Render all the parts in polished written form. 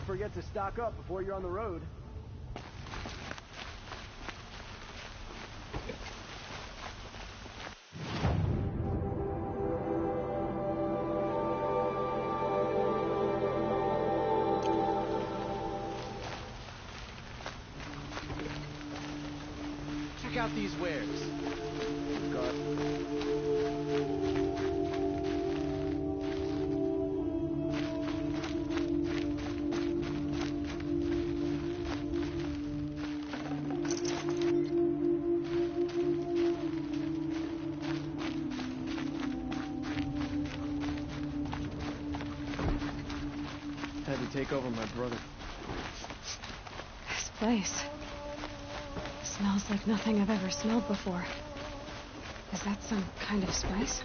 forget to stock up before you're on the road. Check out these wares. God. Had to take over my brother. This place smells like nothing I've ever smelled before. Is that some kind of spice?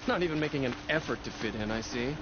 Not even making an effort to fit in, I see.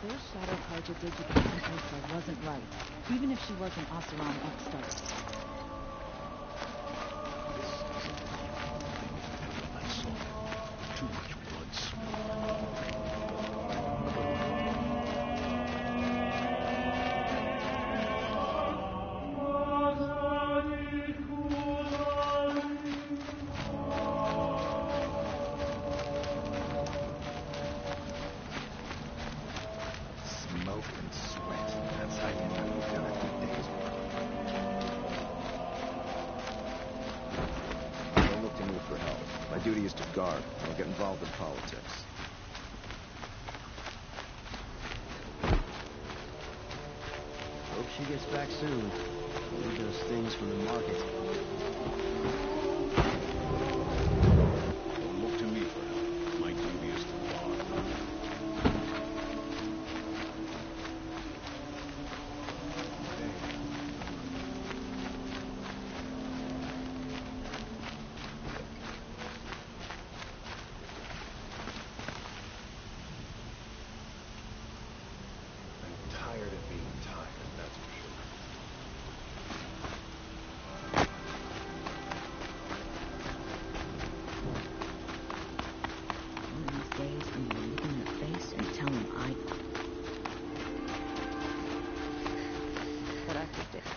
Those shadow Kaija did you get someplace that wasn't right, even if she was an Oseram upstart. That's all. Too much blood smoke. Smoke and sweat. That's how you know you've done a good day's work. Don't look to me for help. My duty is to guard. I don't get involved in politics. Hope she gets back soon. Need those things from the market. Don't look to me for help. My duty is to guard. I'm tired of being tired, that's for sure. One of these days, I'm gonna look in their face and tell them I... But I did it.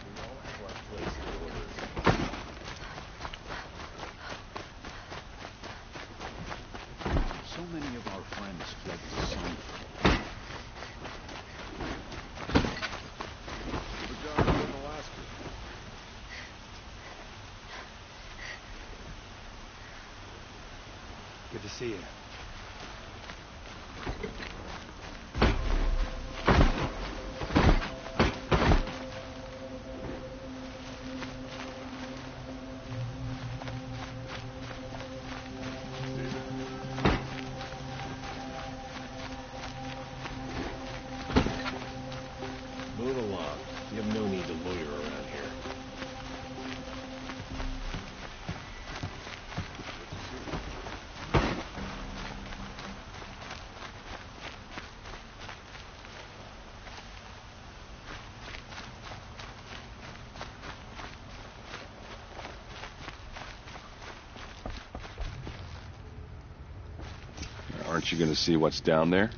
We all have our place in order. So many of our friends fled to Sun. Good job in Alaska. Good to see you. Move along. You have no need to loiter around here. Aren't you going to see what's down there?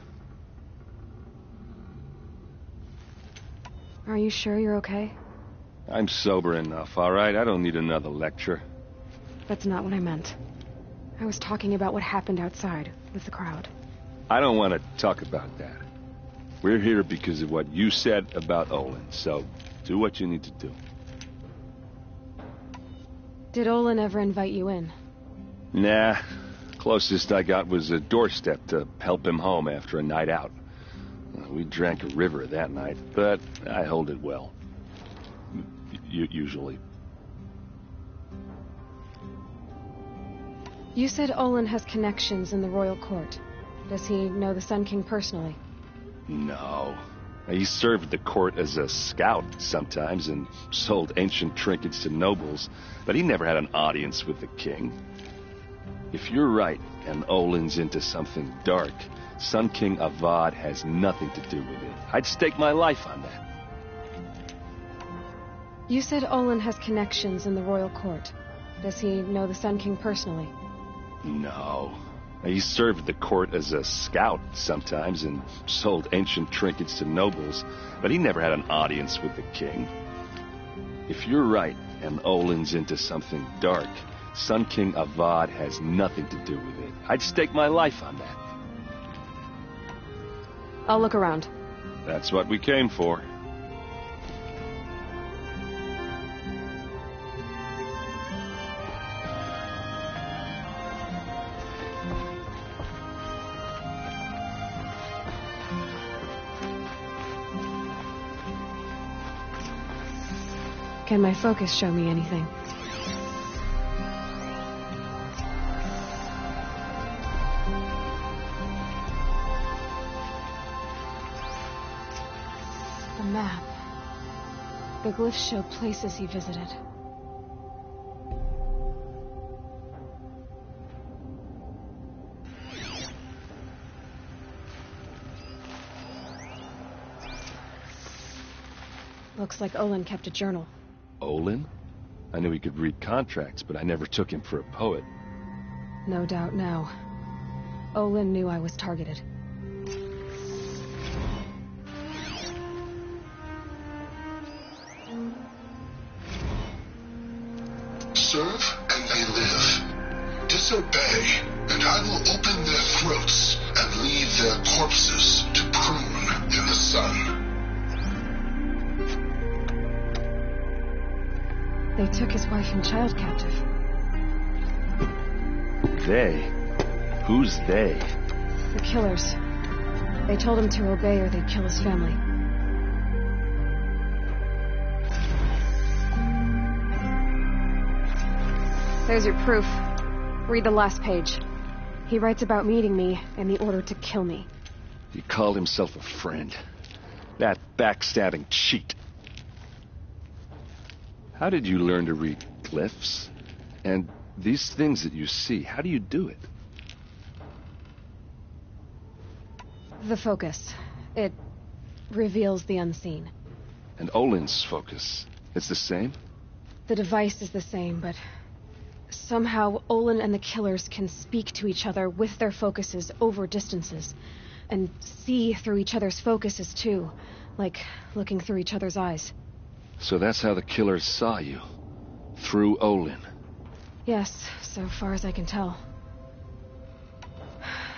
Are you sure you're okay? I'm sober enough, all right? I don't need another lecture. That's not what I meant. I was talking about what happened outside with the crowd. I don't want to talk about that. We're here because of what you said about Olin, so do what you need to do. Did Olin ever invite you in? Nah. Closest I got was a doorstep to help him home after a night out. We drank a river that night, but I hold it well. Usually. You said Olin has connections in the royal court. Does he know the Sun King personally? No. He served the court as a scout sometimes and sold ancient trinkets to nobles, but he never had an audience with the king. If you're right, and Olin's into something dark, Sun King Avad has nothing to do with it. I'd stake my life on that. You said Olin has connections in the royal court. Does he know the Sun King personally? No. He served the court as a scout sometimes and sold ancient trinkets to nobles, but he never had an audience with the king. If you're right, and Olin's into something dark, Sun King Avad has nothing to do with it. I'd stake my life on that. I'll look around. That's what we came for. Can my focus show me anything? The map. The glyphs show places he visited. Looks like Olin kept a journal. Olin? I knew he could read contracts, but I never took him for a poet. No doubt now. Olin knew I was targeted. Serve and they live. Disobey, and I will open their throats and leave their corpses to prune in the sun. They took his wife and child captive. They? Who's they? The killers. They told him to obey or they'd kill his family. There's your proof. Read the last page. He writes about meeting me and the order to kill me. He called himself a friend. That backstabbing cheat. How did you learn to read glyphs? And these things that you see, how do you do it? The focus. It reveals the unseen. And Olin's focus, it's the same? The device is the same, but somehow Olin and the killers can speak to each other with their focuses over distances, and see through each other's focuses too, like looking through each other's eyes. So that's how the killers saw you. Through Olin. Yes, so far as I can tell.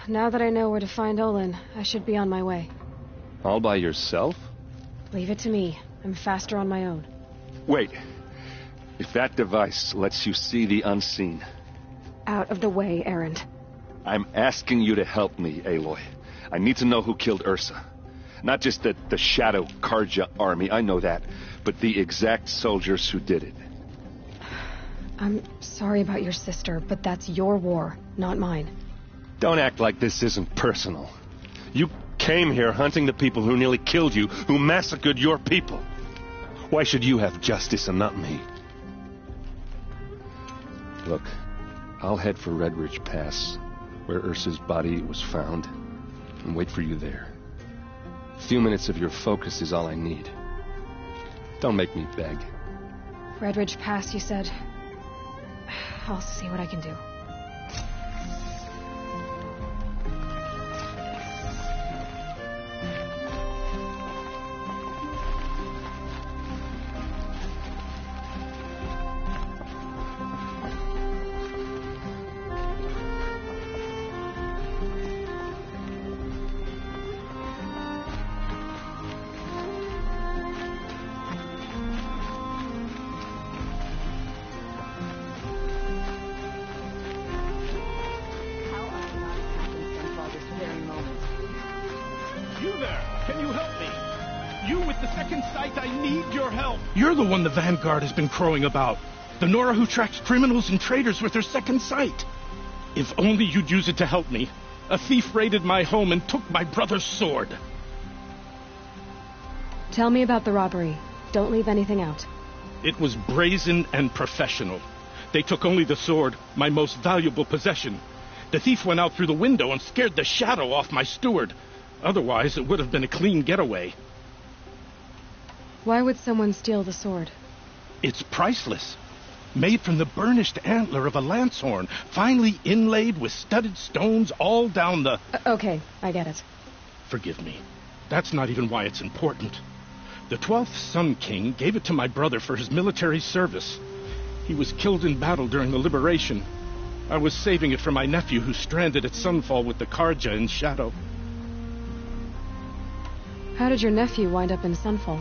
Now that I know where to find Olin, I should be on my way. All by yourself? Leave it to me. I'm faster on my own. Wait. If that device lets you see the unseen... Out of the way, Erend. I'm asking you to help me, Aloy. I need to know who killed Ursa. Not just the Shadow Karja army, I know that, but the exact soldiers who did it. I'm sorry about your sister, but that's your war, not mine. Don't act like this isn't personal. You came here hunting the people who nearly killed you, who massacred your people. Why should you have justice and not me? Look, I'll head for Red Ridge Pass, where Ursa's body was found, and wait for you there. A few minutes of your focus is all I need. Don't make me beg. Red Ridge Pass, you said? I'll see what I can do. You're the one the Vanguard has been crowing about. The Nora who tracks criminals and traitors with her second sight. If only you'd use it to help me. A thief raided my home and took my brother's sword. Tell me about the robbery. Don't leave anything out. It was brazen and professional. They took only the sword, my most valuable possession. The thief went out through the window and scared the shadow off my steward. Otherwise, it would have been a clean getaway. Why would someone steal the sword? It's priceless. Made from the burnished antler of a lancehorn, finely inlaid with studded stones all down the... Okay, I get it. Forgive me. That's not even why it's important. The 12th Sun King gave it to my brother for his military service. He was killed in battle during the liberation. I was saving it for my nephew who's stranded at Sunfall with the Karja in Shadow. How did your nephew wind up in Sunfall?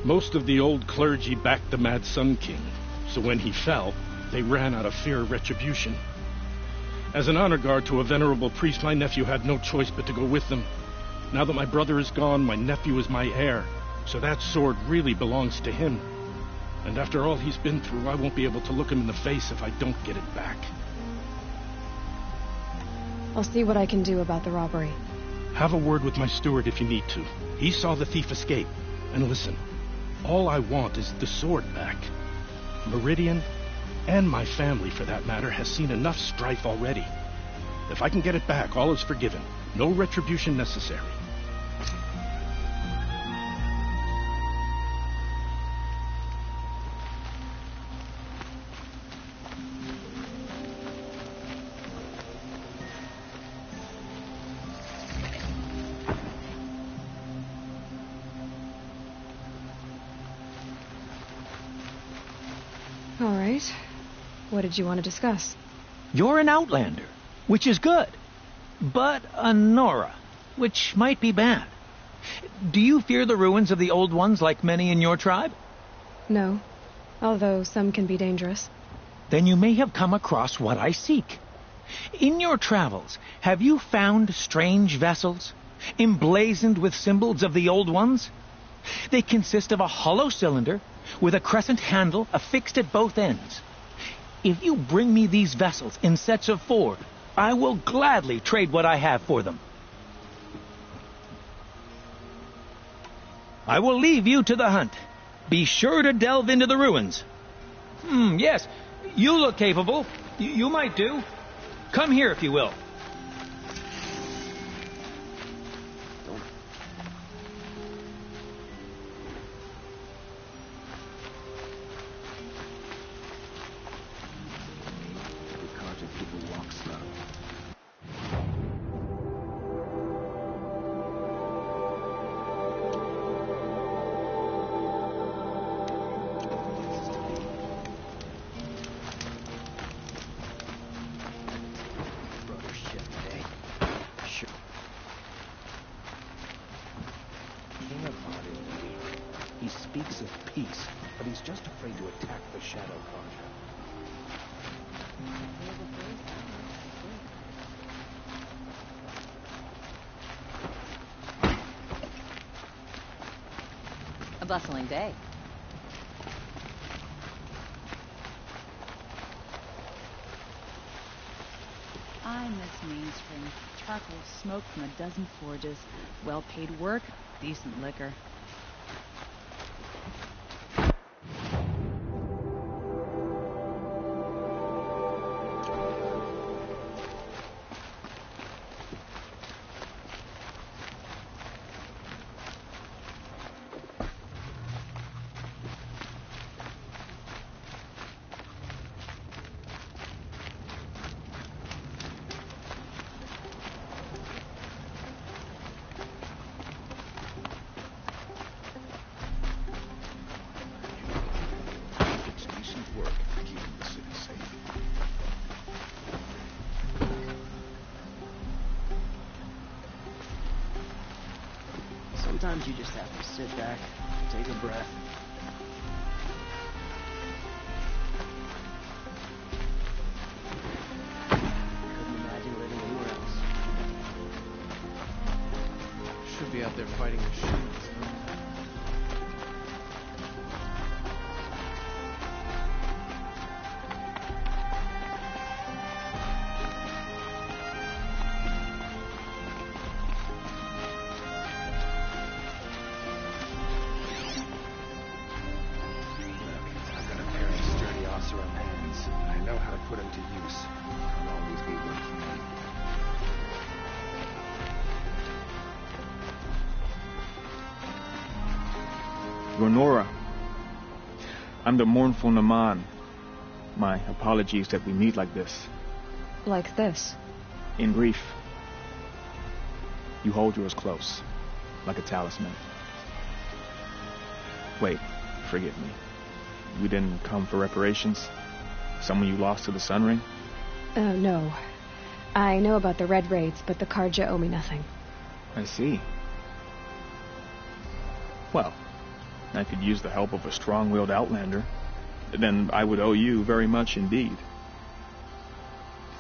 Most of the old clergy backed the Mad Sun King, so when he fell, they ran out of fear of retribution. As an honor guard to a venerable priest, my nephew had no choice but to go with them. Now that my brother is gone, my nephew is my heir, so that sword really belongs to him. And after all he's been through, I won't be able to look him in the face if I don't get it back. I'll see what I can do about the robbery. Have a word with my steward if you need to. He saw the thief escape. And listen, all I want is the sword back. Meridian, and my family for that matter, has seen enough strife already. If I can get it back, all is forgiven. No retribution necessary. All right. What did you want to discuss? You're an outlander, which is good. But a Nora, which might be bad. Do you fear the ruins of the old ones like many in your tribe? No. Although some can be dangerous. Then you may have come across what I seek. In your travels, have you found strange vessels, emblazoned with symbols of the old ones? They consist of a hollow cylinder with a crescent handle affixed at both ends. If you bring me these vessels in sets of 4, I will gladly trade what I have for them. I will leave you to the hunt. Be sure to delve into the ruins. Yes, you look capable. You might do. Come here if you will. He speaks of peace, but he's just afraid to attack the Shadow Conjure. A bustling day. I miss Mainspring. Charcoal smoke from a dozen forges. Well-paid work, decent liquor. Sometimes you just have to sit back, take a breath. Couldn't imagine living anywhere else. Should be out there fighting machines. I've got a pair of sturdy Oseram hands. I Ronora. I'm the mournful Naman. My apologies that we meet like this. Like this? In grief. You hold yours close, like a talisman. Wait, forgive me. You didn't come for reparations? Someone you lost to the Sun Ring? No. I know about the Red Raids, but the Karja owe me nothing. I see. Well, I could use the help of a strong-willed outlander. Then I would owe you very much indeed.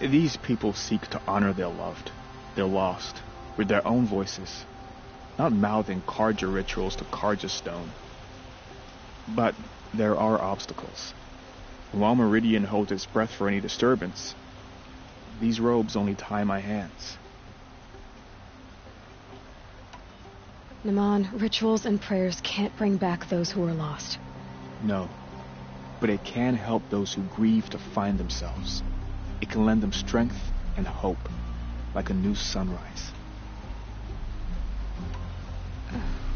These people seek to honor their loved, their lost, with their own voices, not mouthing Karja rituals to Karja stone. But there are obstacles. While Meridian holds its breath for any disturbance, these robes only tie my hands. Naman, rituals and prayers can't bring back those who are lost. No, but it can help those who grieve to find themselves. It can lend them strength and hope, like a new sunrise.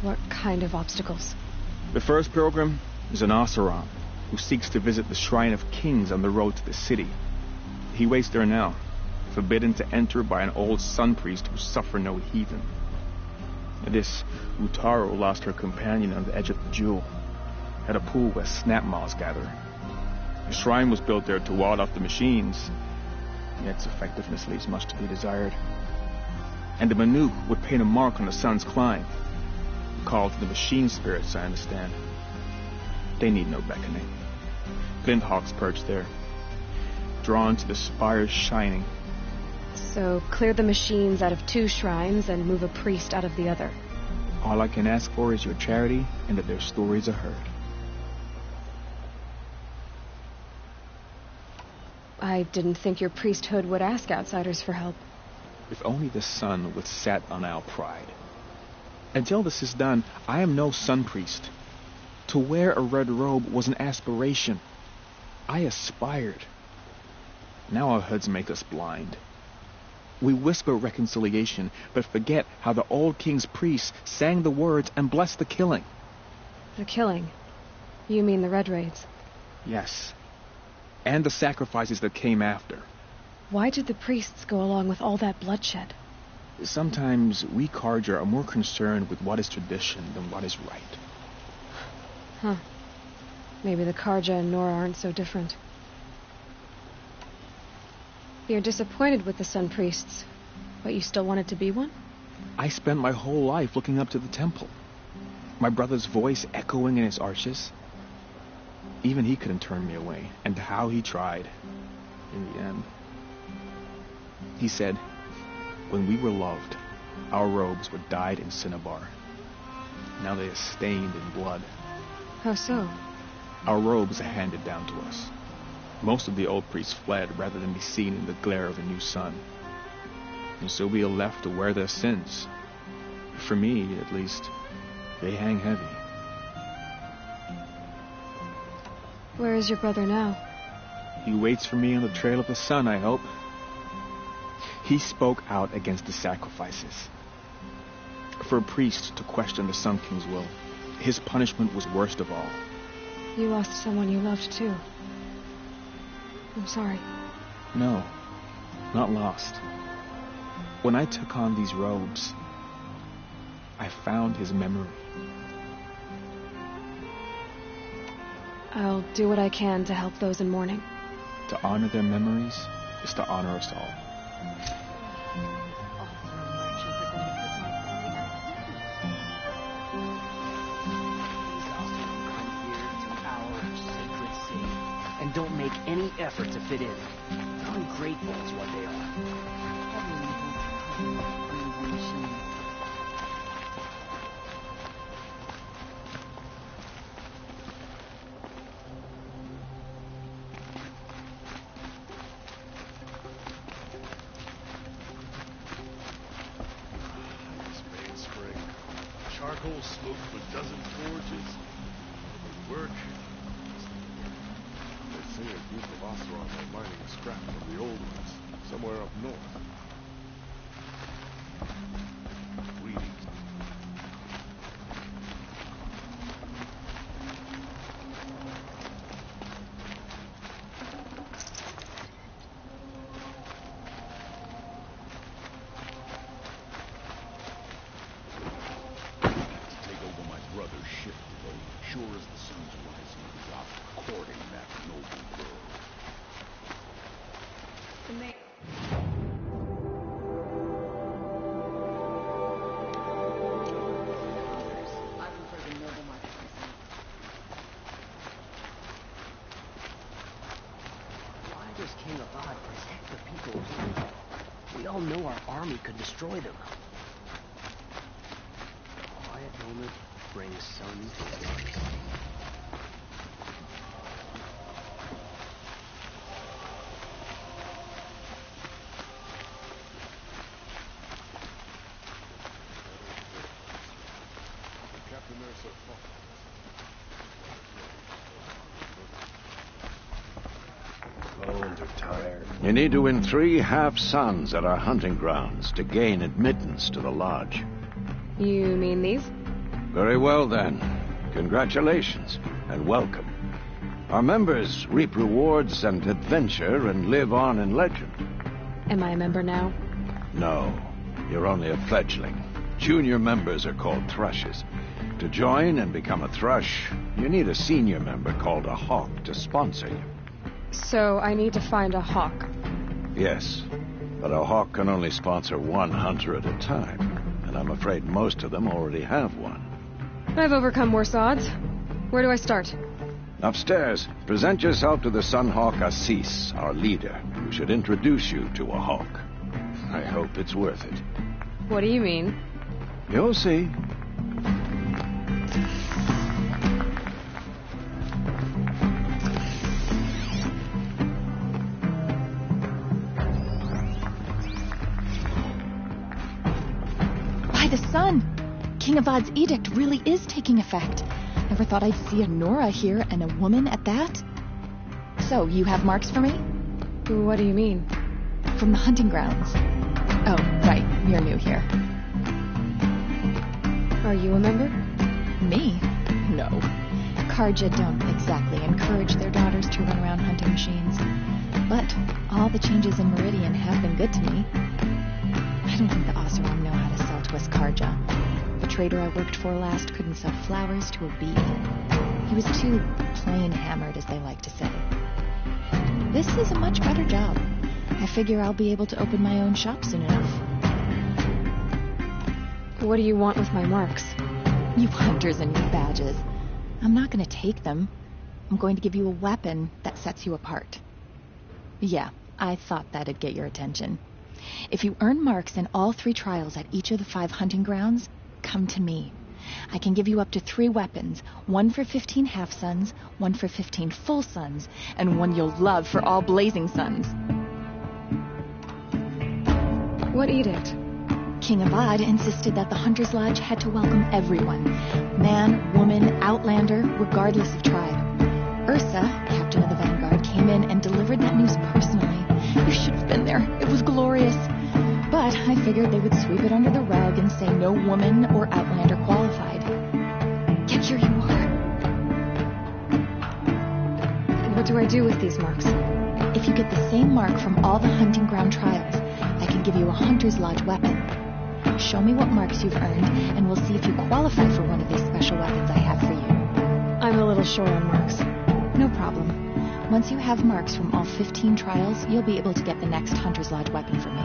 What kind of obstacles? The first pilgrim is an Oseram, who seeks to visit the Shrine of Kings on the road to the city. He waits there now, forbidden to enter by an old sun priest who suffer no heathen. This Utaru lost her companion on the edge of the jewel, at a pool where snap moths gather. The shrine was built there to ward off the machines, yet its effectiveness leaves much to be desired. And the Manuk would paint a mark on the sun's climb, called to the machine spirits, I understand. They need no beckoning. Glint hawks perch there, drawn to the spires shining. So clear the machines out of 2 shrines and move a priest out of the other. All I can ask for is your charity and that their stories are heard. I didn't think your priesthood would ask outsiders for help. If only the sun would set on our pride. Until this is done, I am no sun priest. To wear a red robe was an aspiration. I aspired. Now our hoods make us blind. We whisper reconciliation, but forget how the old king's priests sang the words and blessed the killing. The killing? You mean the Red Raids? Yes. And the sacrifices that came after. Why did the priests go along with all that bloodshed? Sometimes we Karja are more concerned with what is tradition than what is right. Huh. Maybe the Karja and Nora aren't so different. You're disappointed with the Sun Priests, but you still wanted to be one? I spent my whole life looking up to the temple. My brother's voice echoing in its arches. Even he couldn't turn me away, and how he tried. In the end. He said, when we were loved, our robes were dyed in cinnabar. Now they are stained in blood. How so? Our robes are handed down to us. Most of the old priests fled rather than be seen in the glare of the new sun. And so we are left to wear their sins. For me, at least, they hang heavy. Where is your brother now? He waits for me on the trail of the sun, I hope. He spoke out against the sacrifices. For a priest to question the Sun King's will, his punishment was worst of all. You lost someone you loved, too. I'm sorry. No, not lost. When I took on these robes, I found his memory. I'll do what I can to help those in mourning. To honor their memories is to honor us all. And don't make any effort to fit in. Ungrateful is what they are. It's Main Spring. Charcoal smoke from a dozen forges. Work. They say a group of Oseram are mining a scrap from the old ones, somewhere up north. Weedy. army could destroy them. A quiet moment brings sun to rise. You need to win 3 half-suns at our hunting grounds to gain admittance to the lodge. You mean these? Very well, then. Congratulations, and welcome. Our members reap rewards and adventure and live on in legend. Am I a member now? No, you're only a fledgling. Junior members are called thrushes. To join and become a thrush, you need a senior member called a hawk to sponsor you. So I need to find a hawk. Yes, but a hawk can only sponsor 1 hunter at a time, and I'm afraid most of them already have one. I've overcome worse odds. Where do I start? Upstairs, present yourself to the Sunhawk Assis, our leader, who should introduce you to a hawk. I hope it's worth it. What do you mean? You'll see. By the sun! King Avad's edict really is taking effect. Never thought I'd see a Nora here, and a woman at that. So, you have marks for me? What do you mean? From the hunting grounds. Oh, right. You're new here. Are you a member? Me? No. Karja don't exactly encourage their daughters to run around hunting machines. But all the changes in Meridian have been good to me. I don't think the Oseram know how to sell to us Karja. The trader I worked for last couldn't sell flowers to a bee. He was too plain hammered, as they like to say. This is a much better job. I figure I'll be able to open my own shop soon enough. What do you want with my marks? You hunters and your badges. I'm not going to take them. I'm going to give you a weapon that sets you apart. Yeah, I thought that'd get your attention. If you earn marks in all 3 trials at each of the 5 hunting grounds, come to me. I can give you up to 3 weapons, 1 for 15 half-suns, 1 for 15 full suns, and 1 you'll love for all blazing suns. What edict? King Avad insisted that the Hunter's Lodge had to welcome everyone, man, woman, outlander, regardless of tribe. Ursa, captain of the Vanguard, came in and delivered that news personally. You should have been there. It was glorious. But I figured they would sweep it under the rug and say no woman or outlander qualified. Yet here you are. What do I do with these marks? If you get the same mark from all the hunting ground trials, I can give you a Hunter's Lodge weapon. Show me what marks you've earned, and we'll see if you qualify for one of these special weapons I have for you. I'm a little short on marks. No problem. Once you have marks from all 15 trials, you'll be able to get the next Hunter's Lodge weapon from me.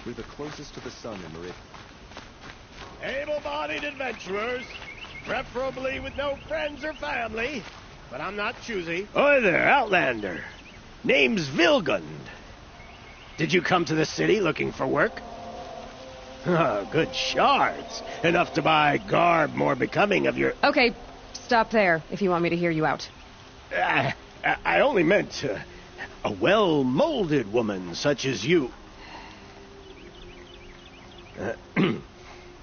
We're the closest to the sun in Meridian. Able-bodied adventurers, preferably with no friends or family, but I'm not choosy. Oi there, Outlander. Name's Vilgund. Did you come to the city looking for work? Oh, good shards. Enough to buy garb more becoming of your... Okay, stop there, if you want me to hear you out. I only meant a well-molded woman such as you.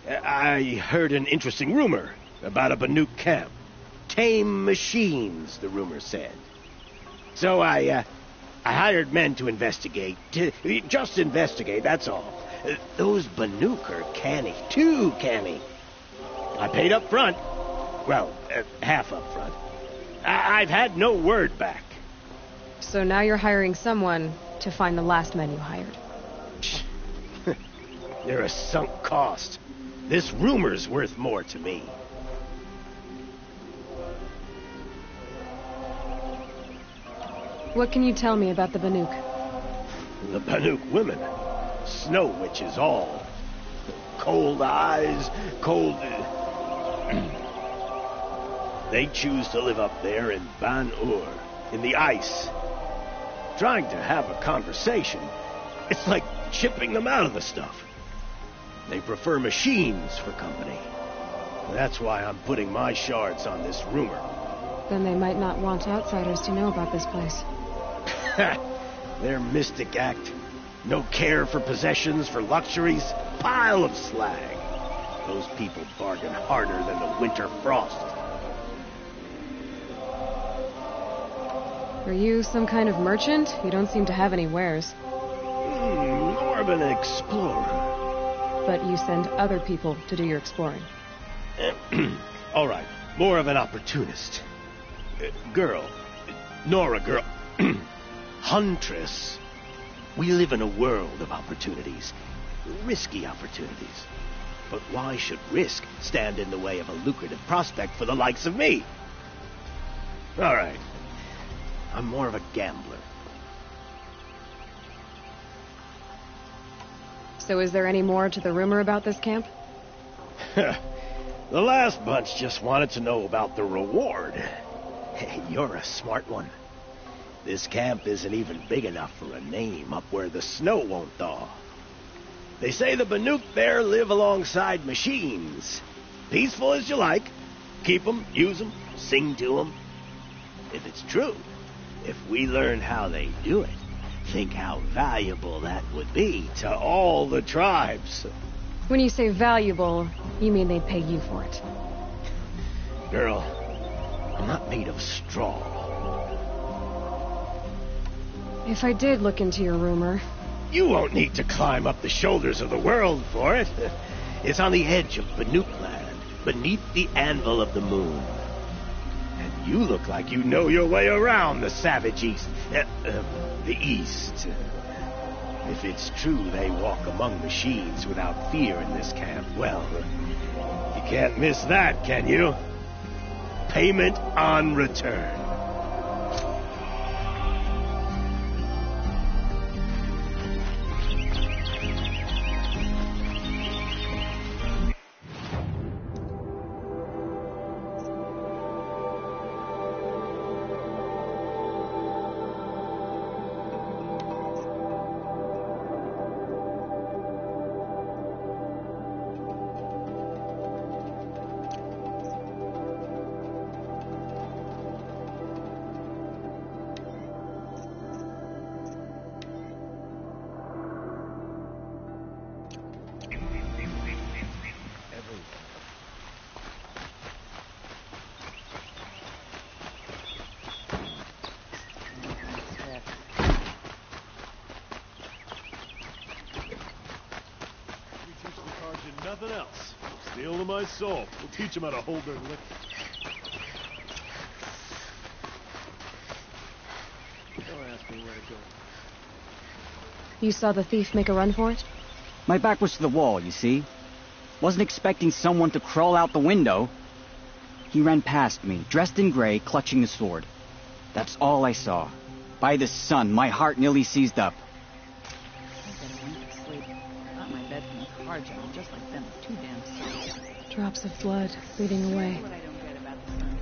I heard an interesting rumor about a Banuk camp. tame machines, the rumor said. So I hired men to investigate. Just investigate, that's all. Those Banuk are canny, too canny. I paid up front. Well, half up front. I've had no word back. So now you're hiring someone to find the last men you hired. They're a sunk cost. This rumor's worth more to me. What can you tell me about the Banuk? The Banuk women. Snow witches all. Cold eyes, cold... They choose to live up there in Ban-Ur, in the ice. Trying to have a conversation, it's like chipping them out of the stuff. They prefer machines for company. That's why I'm putting my shards on this rumor. Then they might not want outsiders to know about this place. Their mystic act. No care for possessions, for luxuries. Pile of slag. Those people bargain harder than the winter frost. Are you some kind of merchant? You don't seem to have any wares. More of an explorer. But you send other people to do your exploring. All right, more of an opportunist. Girl. Nora girl. Huntress. We live in a world of opportunities. Risky opportunities. But why should risk stand in the way of a lucrative prospect for the likes of me? All right. I'm more of a gambler. So is there any more to the rumor about this camp? The last bunch just wanted to know about the reward. Hey, you're a smart one. This camp isn't even big enough for a name up where the snow won't thaw. They say the Banuk there live alongside machines. Peaceful as you like. Keep them, use them, sing to them. If it's true, if we learn how they do it, think how valuable that would be to all the tribes. When you say valuable, you mean they'd pay you for it. Girl, I'm not made of straw. If I did look into your rumor... You won't need to climb up the shoulders of the world for it. It's on the edge of Banuk land, beneath the anvil of the moon. And you look like you know your way around the savage east. The east. If it's true they walk among machines without fear in this camp, well, you can't miss that, can you? Payment on return. Nothing else. Steal to my soul. We'll teach them how to hold their liquor. Don't ask me where to go. You saw the thief make a run for it? My back was to the wall, you see. Wasn't expecting someone to crawl out the window. He ran past me, dressed in gray, clutching a sword. That's all I saw. By the sun, my heart nearly seized up. Just like them, too damn slow. Drops of blood bleeding away. What I don't get about the sun.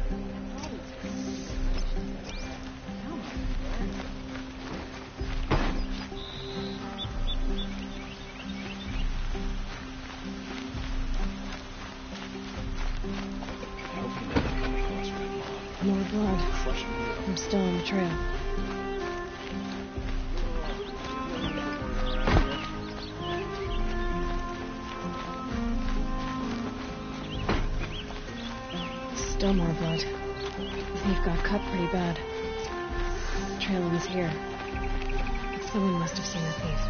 More blood. I'm still on the trail. Still more blood. thief got cut pretty bad. Trail ends here. Someone must have seen the thief.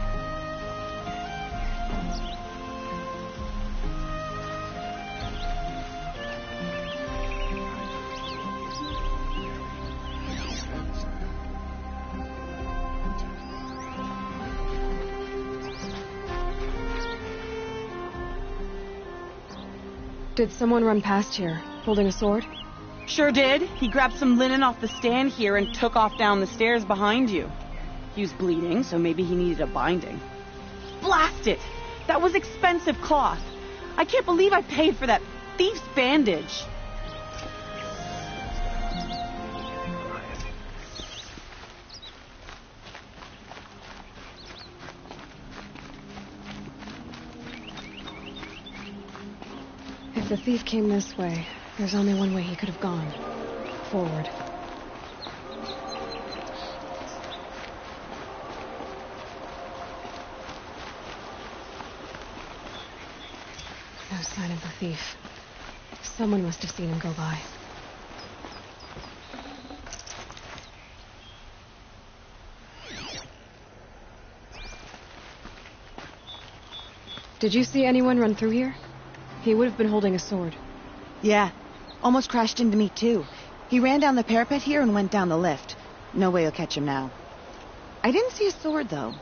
Did someone run past here, holding a sword? Sure did. He grabbed some linen off the stand here and took off down the stairs behind you. He was bleeding, so maybe he needed a binding. Blast it! That was expensive cloth. I can't believe I paid for that thief's bandage. If the thief came this way, there's only one way he could have gone. Forward. No sign of the thief. Someone must have seen him go by. Did you see anyone run through here? He would have been holding a sword. Yeah, almost crashed into me too. He ran down the parapet here and went down the lift. No way you'll catch him now. I didn't see a sword though.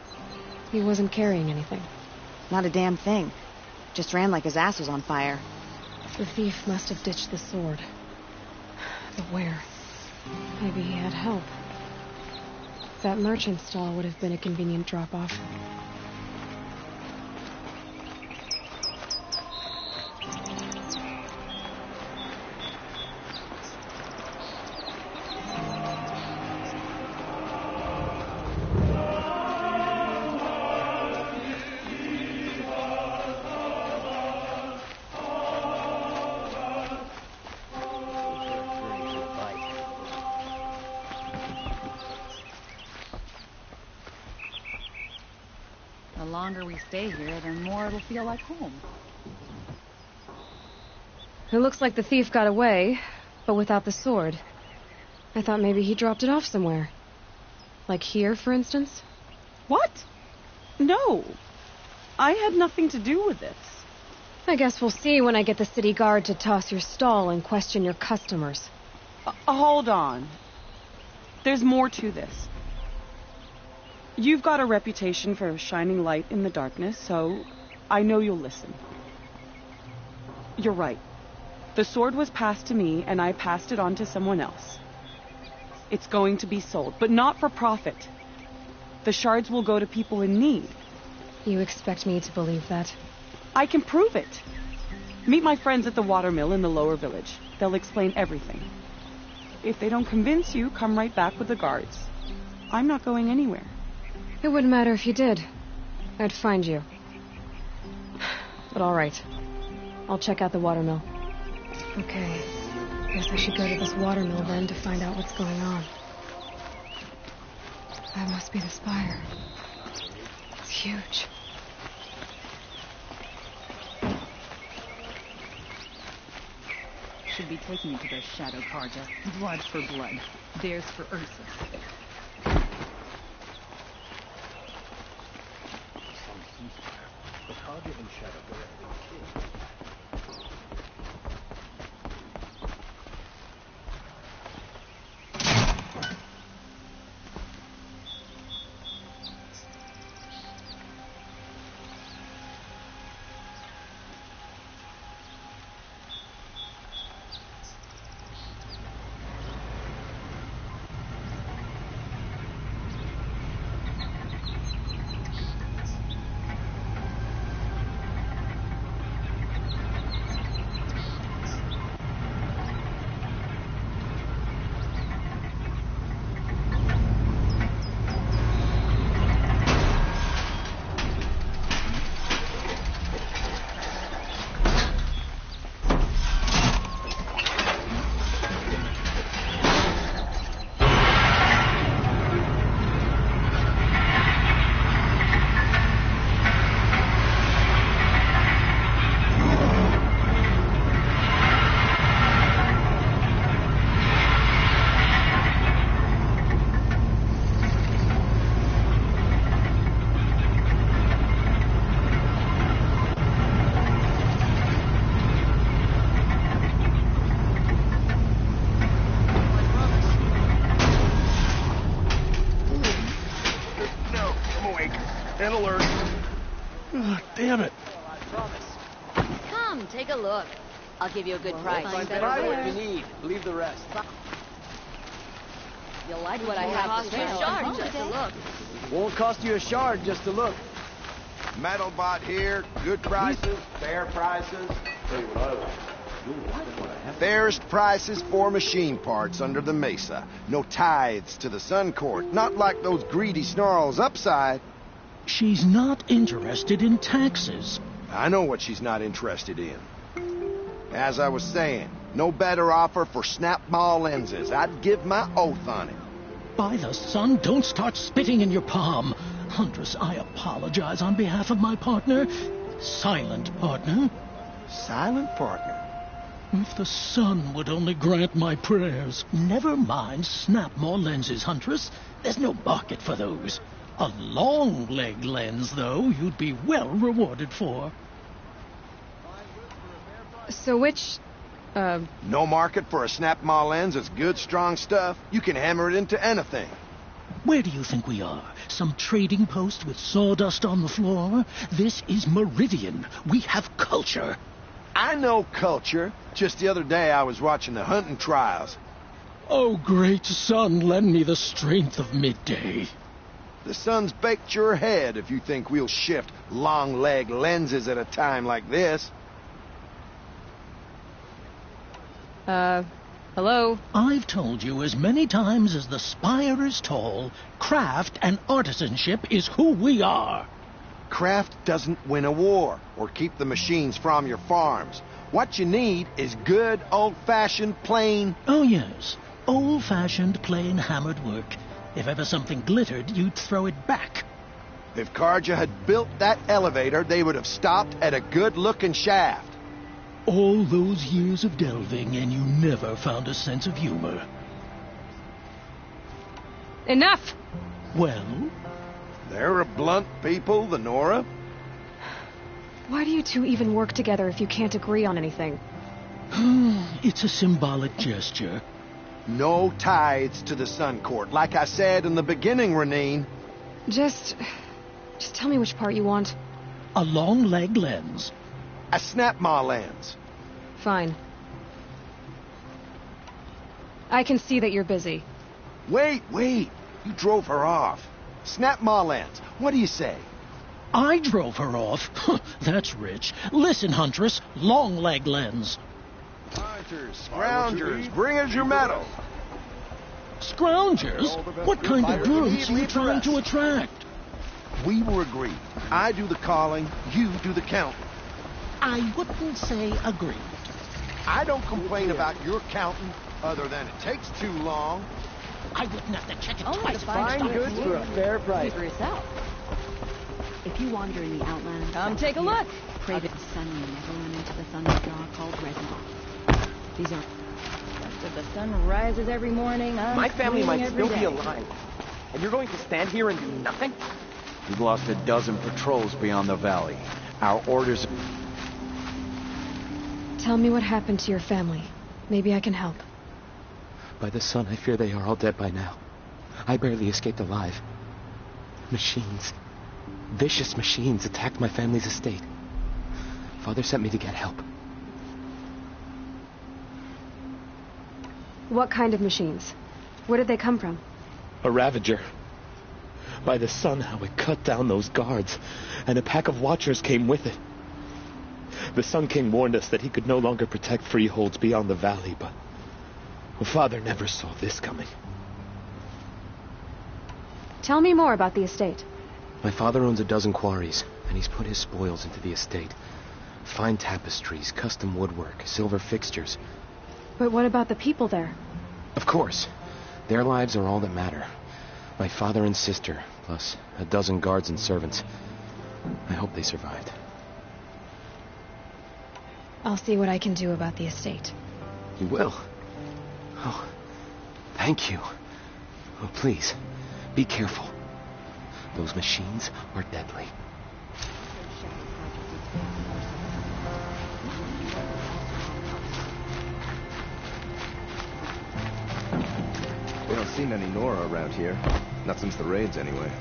He wasn't carrying anything. Not a damn thing. Just ran like his ass was on fire. The thief must have ditched the sword. But where? Maybe he had help. That merchant stall would have been a convenient drop-off. The longer we stay here, the more it'll feel like home. It looks like the thief got away, but without the sword. I thought maybe he dropped it off somewhere. Like here, for instance? What? No. I had nothing to do with this. I guess we'll see when I get the city guard to toss your stall and question your customers. Hold on. There's more to this. You've got a reputation for shining light in the darkness, so I know you'll listen. You're right. The sword was passed to me, and I passed it on to someone else. It's going to be sold, but not for profit. The shards will go to people in need. You expect me to believe that? I can prove it. Meet my friends at the watermill in the lower village. They'll explain everything. If they don't convince you, come right back with the guards. I'm not going anywhere. It wouldn't matter if you did. I'd find you. But all right. I'll check out the watermill. Okay. Guess I should go to this watermill then to find out what's going on. That must be the spire. It's huge. Should be taking you to the Shadow Karja. Blood for blood. Theirs for Ursus. The target and Shadow were killed. And alert. Damn it. Come, take a look. I'll give you a good price. Buy what you need. Leave the rest. You'll like what I have to say. Just a look. Won't cost you a shard just to look. Metal bot here, good prices, fair prices. Fairest prices for machine parts under the mesa. No tithes to the Sun Court, not like those greedy snarls upside. She's not interested in taxes. I know what she's not interested in. As I was saying, no better offer for snap-ball lenses. I'd give my oath on it. By the sun, don't start spitting in your palm. Huntress, I apologize on behalf of my partner. Silent partner. Silent partner? If the sun would only grant my prayers. Never mind snap more lenses, Huntress. There's no market for those. A long leg lens, though, you'd be well rewarded for. So which, No market for a snap-maw lens that's good, strong stuff. You can hammer it into anything. Where do you think we are? Some trading post with sawdust on the floor? This is Meridian. We have culture. I know culture. Just the other day I was watching the hunting trials. Oh, great sun, lend me the strength of midday. The sun's baked your head if you think we'll shift long-leg lenses at a time like this. Hello? I've told you as many times as the spire is tall, craft and artisanship is who we are. Craft doesn't win a war or keep the machines from your farms. What you need is good, old-fashioned, plain... Oh, yes. Old-fashioned, plain hammered work. If ever something glittered, you'd throw it back. If Karja had built that elevator, they would have stopped at a good-looking shaft. All those years of delving, and you never found a sense of humor. Enough! Well? They're a blunt people, the Nora. Why do you two even work together if you can't agree on anything? It's a symbolic gesture. No tithes to the Sun Court, like I said in the beginning, Renine. Just tell me which part you want. A long leg lens. A snap-maw lens. Fine. I can see that you're busy. Wait. You drove her off. Snap-maw lens. What do you say? I drove her off? That's rich. Listen, Huntress. Long leg lens. Hunters, scroungers, bring us your metal. Scroungers? What kind of brutes are you trying to attract? We were agreed. I do the calling, you do the counting. I wouldn't say agreed. I don't complain about your counting, other than it takes too long. I wouldn't have to check it Only twice. to find Fine goods for a fair price. for yourself. If you wander in the outlands... Come take a look. Pray that the sun may never run into the thunderjaw called Reznov. These are... After the sun rises every morning, I'm My family might every still be day. alive. And you're going to stand here and do nothing? We've lost a dozen patrols beyond the valley. Our orders... Tell me what happened to your family. Maybe I can help. By the sun, I fear they are all dead by now. I barely escaped alive. Machines. Vicious machines attacked my family's estate. Father sent me to get help. What kind of machines? Where did they come from? A Ravager. By the sun, how it cut down those guards, and a pack of watchers came with it. The Sun King warned us that he could no longer protect freeholds beyond the valley, but Father never saw this coming. Tell me more about the estate. My father owns a dozen quarries, and he's put his spoils into the estate. Fine tapestries, custom woodwork, silver fixtures. But what about the people there? Of course. Their lives are all that matter. My father and sister, plus a dozen guards and servants. I hope they survived. I'll see what I can do about the estate. You will? Oh, thank you. Oh, please, be careful. Those machines are deadly. We don't see any Nora around here. Not since the raids, anyway.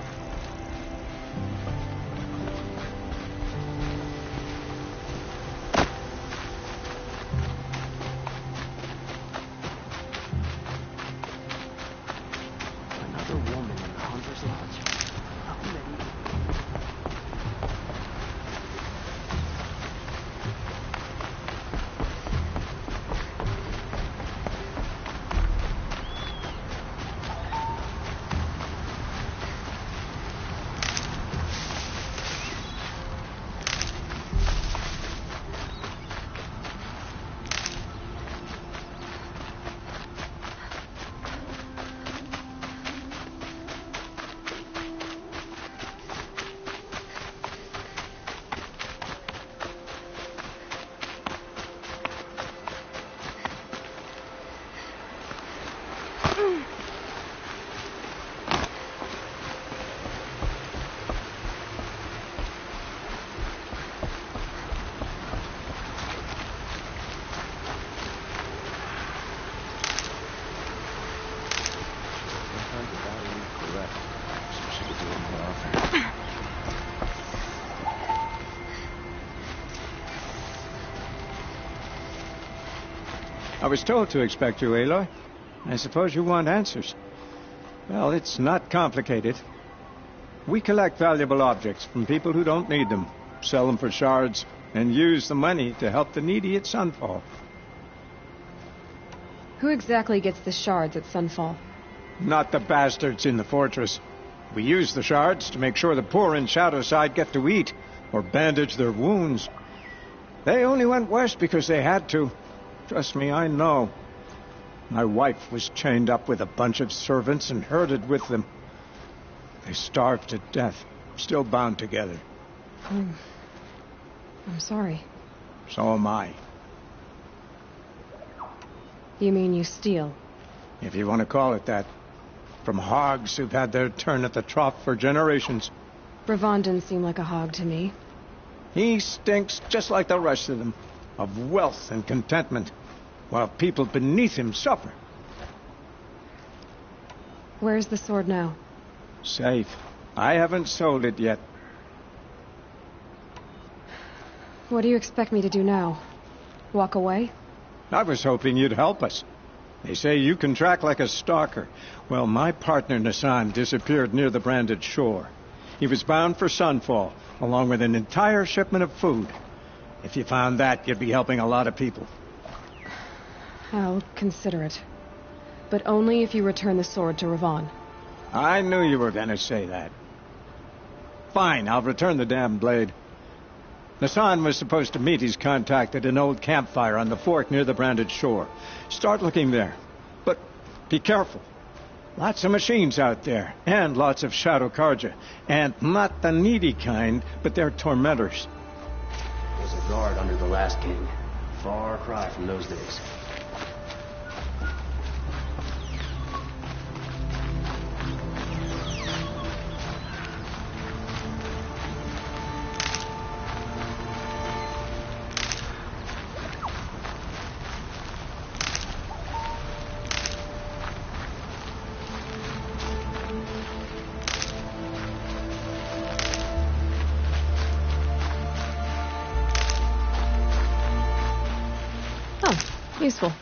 was told to expect you, Aloy. I suppose you want answers. Well, it's not complicated. We collect valuable objects from people who don't need them, sell them for shards, and use the money to help the needy at Sunfall. Who exactly gets the shards at Sunfall? Not the bastards in the fortress. We use the shards to make sure the poor in Shadowside get to eat, or bandage their wounds. They only went west because they had to. Trust me, I know. My wife was chained up with a bunch of servants and herded with them. They starved to death, still bound together. I'm sorry. So am I. You mean you steal? If you want to call it that. From hogs who've had their turn at the trough for generations. Bravon didn't seem like a hog to me. He stinks just like the rest of them, of wealth and contentment, while people beneath him suffer. Where's the sword now? Safe. I haven't sold it yet. What do you expect me to do now? Walk away? I was hoping you'd help us. They say you can track like a stalker. Well, my partner Nassan disappeared near the branded shore. He was bound for Sunfall, along with an entire shipment of food. If you found that, you'd be helping a lot of people. I'll consider it. But only if you return the sword to Ravon. I knew you were going to say that. Fine, I'll return the damn blade. Nassan was supposed to meet his contact at an old campfire on the fork near the branded shore. Start looking there. But be careful. Lots of machines out there, and lots of Shadow Karja. And not the needy kind, but they're tormentors. There's a guard under the last king. Far cry from those days. Useful.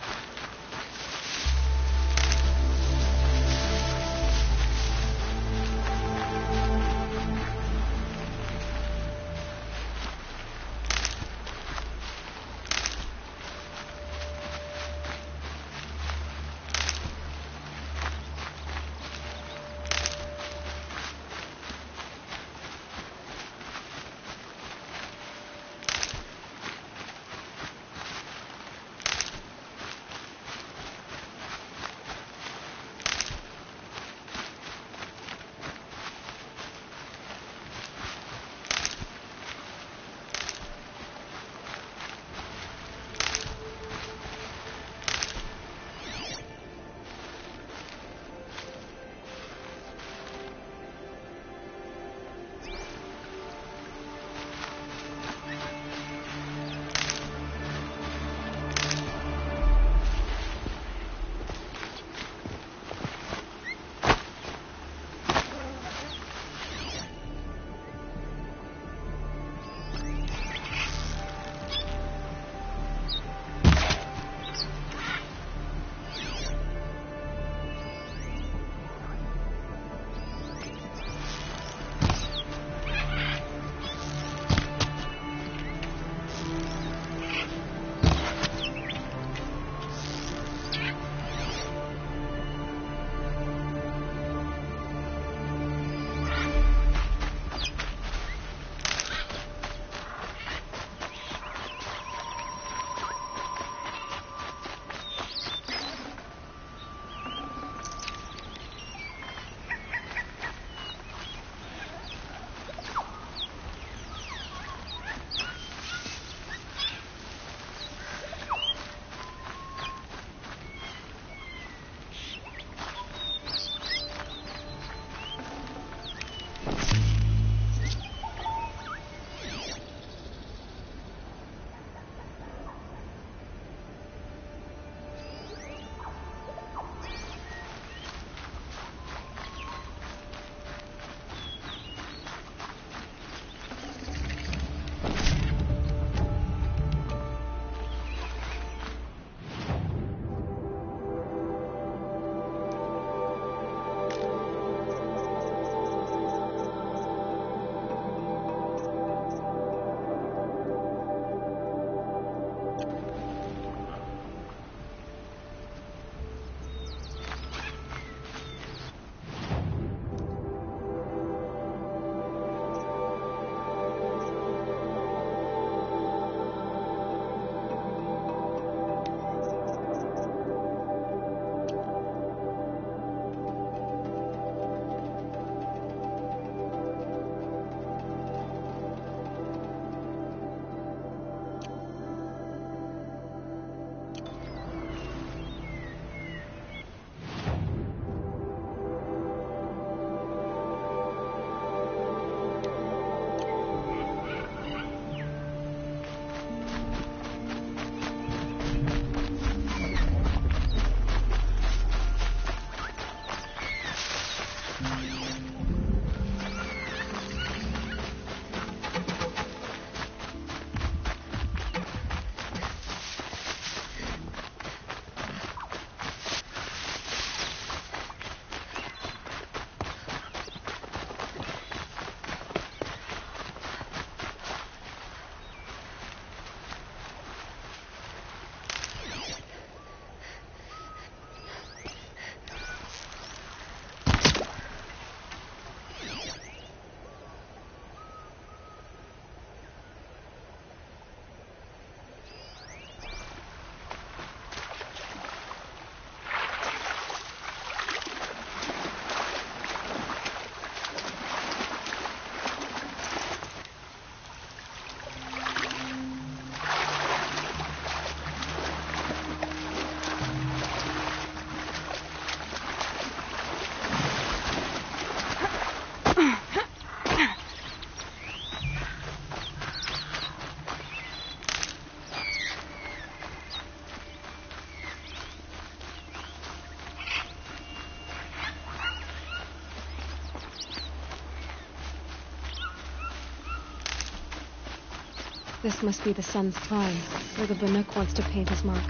This must be the sun's throne, where the Banuk wants to paint his mark.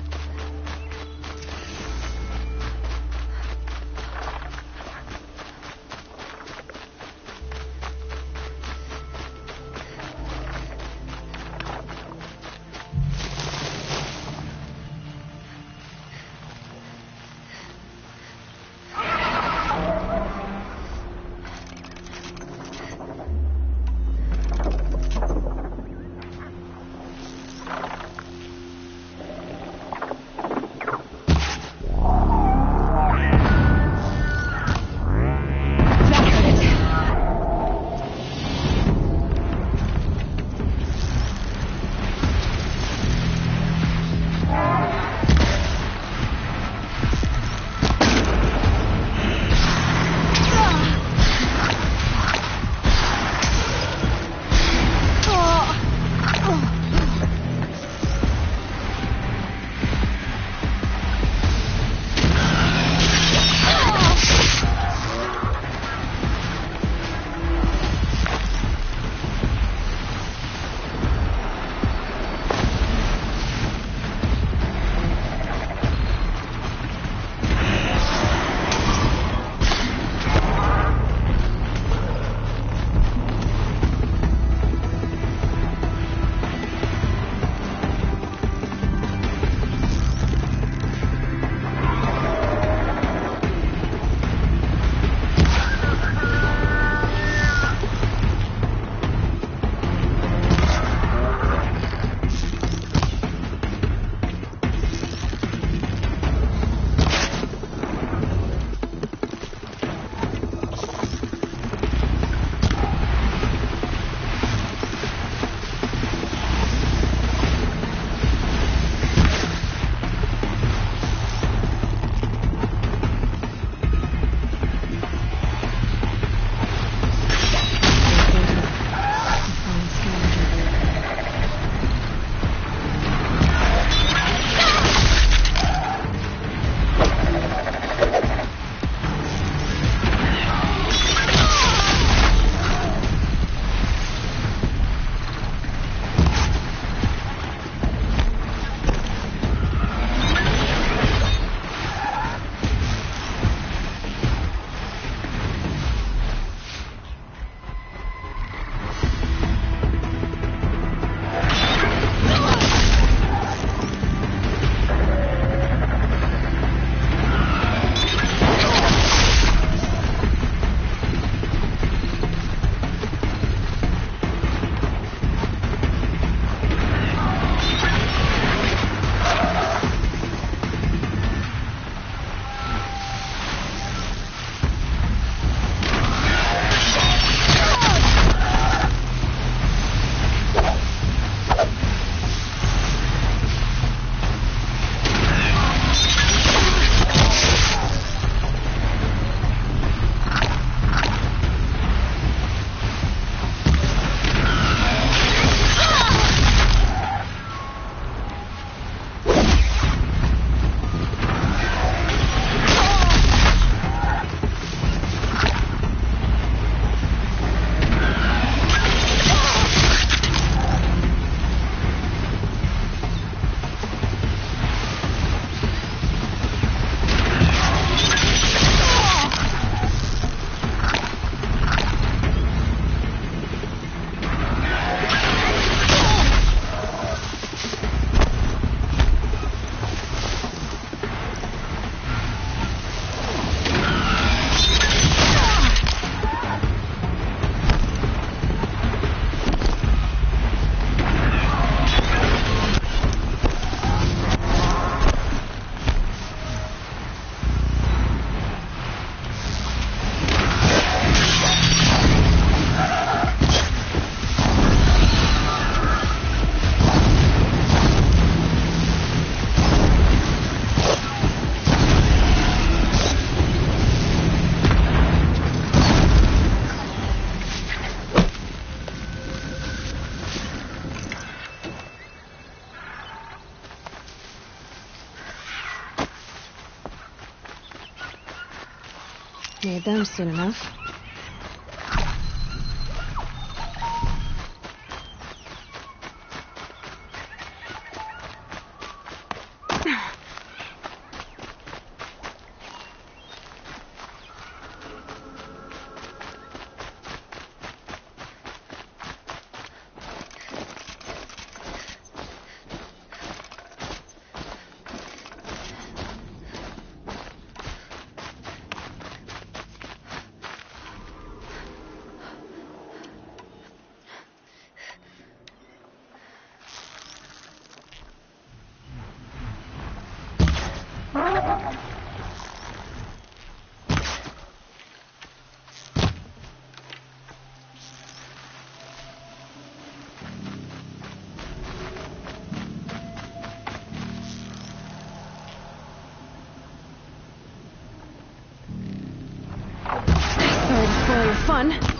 Made them soon enough. spoil your fun.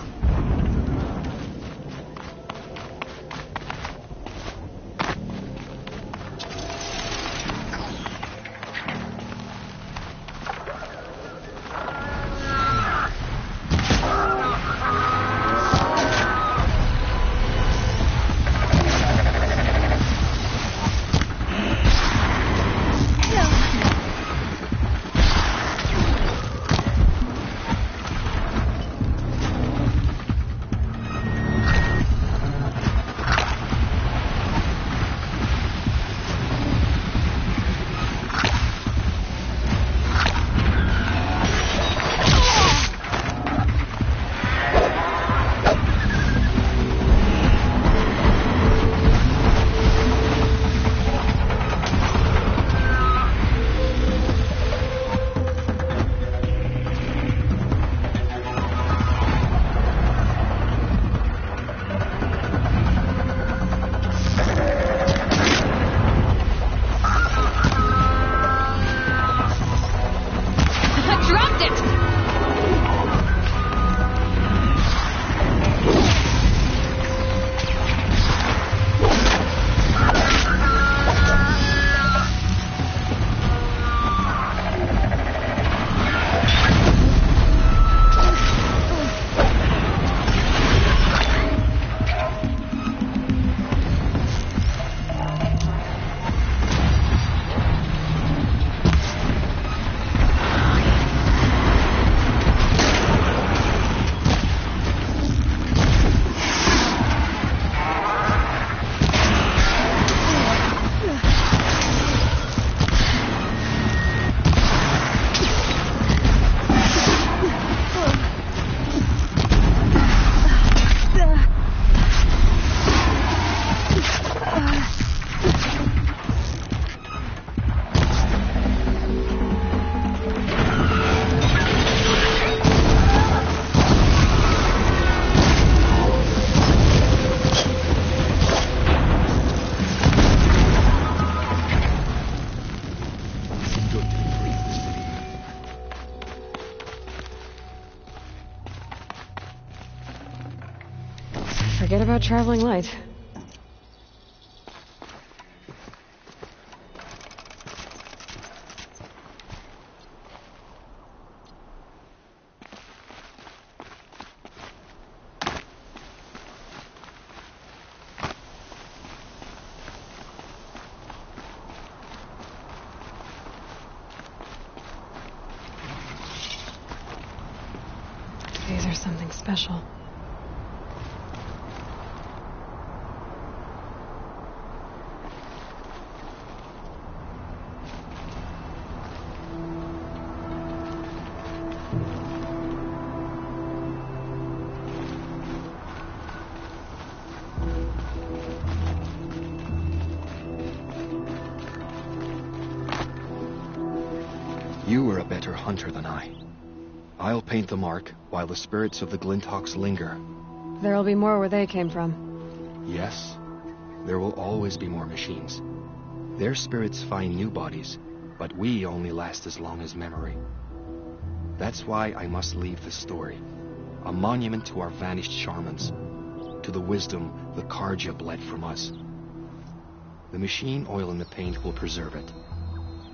Forget about traveling light. These are something special. You were a better hunter than I. I'll paint the mark while the spirits of the Glinthawks linger. There'll be more where they came from. Yes, there will always be more machines. Their spirits find new bodies, but we only last as long as memory. That's why I must leave this story. A monument to our vanished shamans, to the wisdom the Karja bled from us. The machine oil in the paint will preserve it.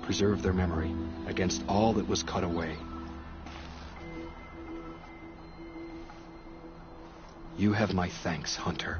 Preserve their memory against all that was cut away. You have my thanks, Hunter.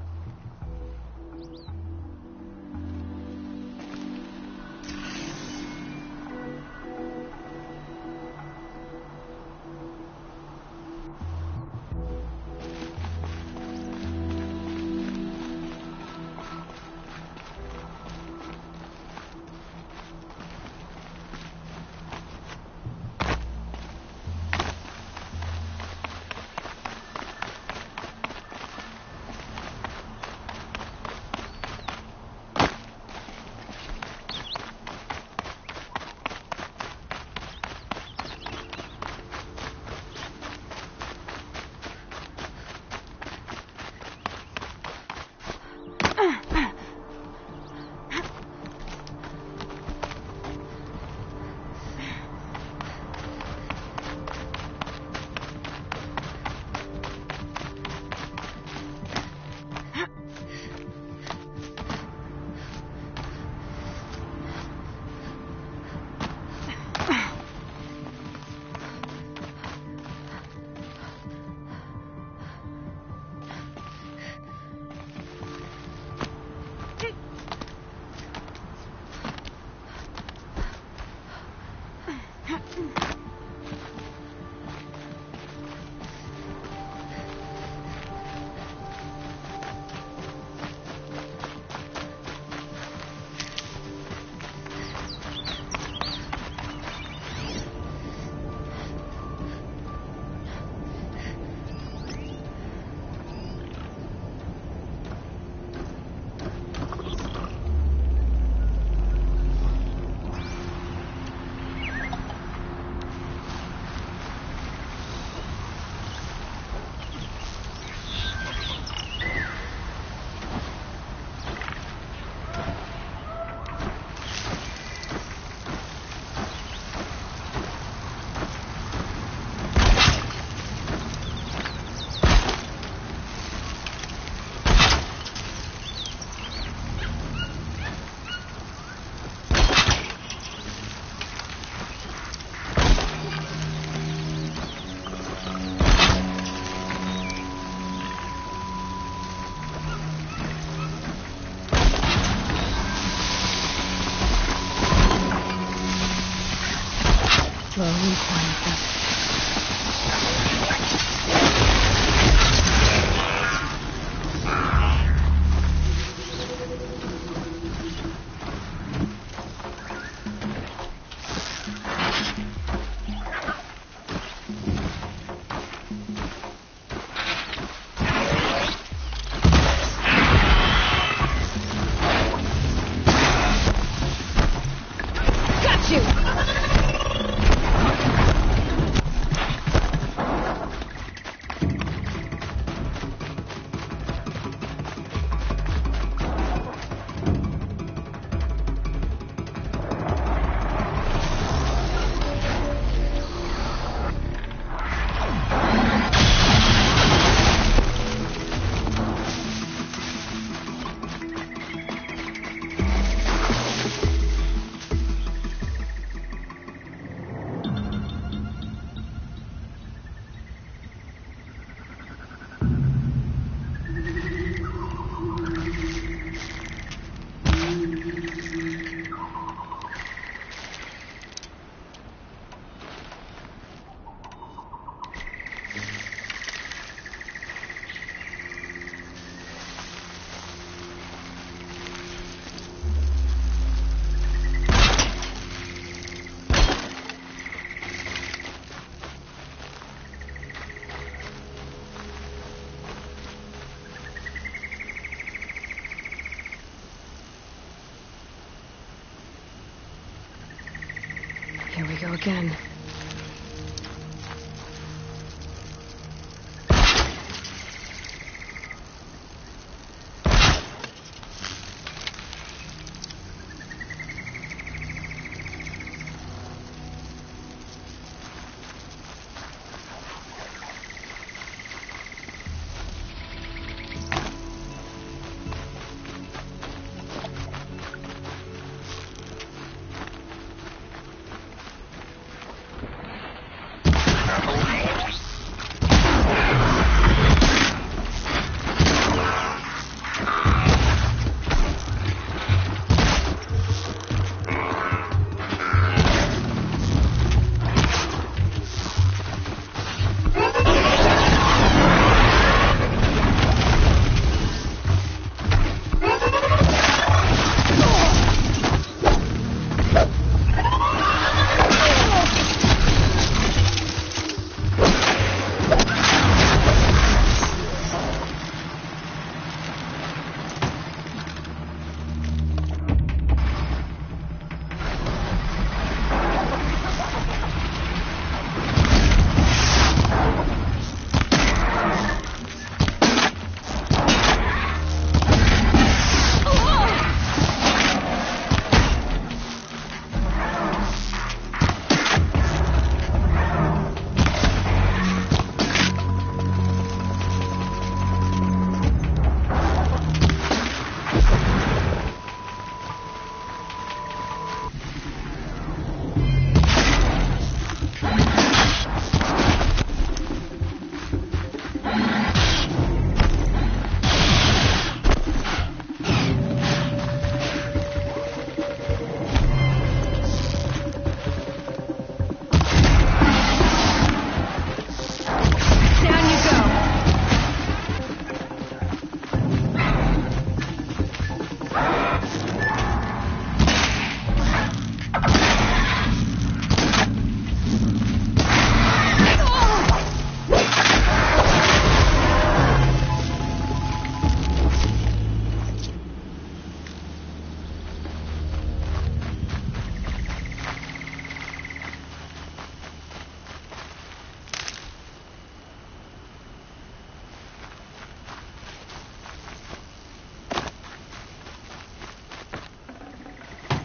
go again.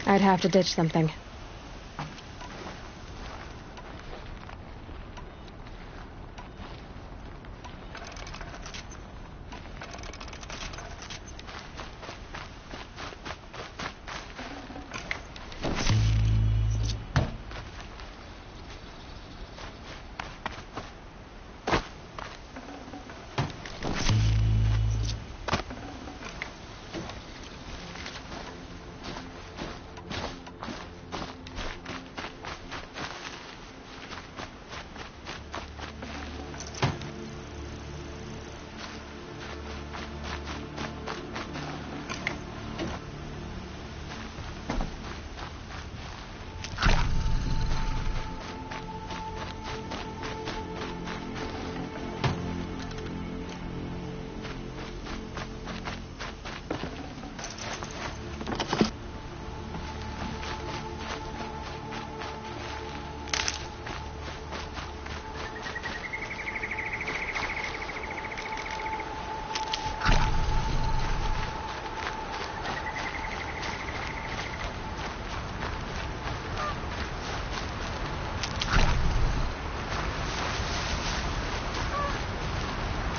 I'd have to ditch something.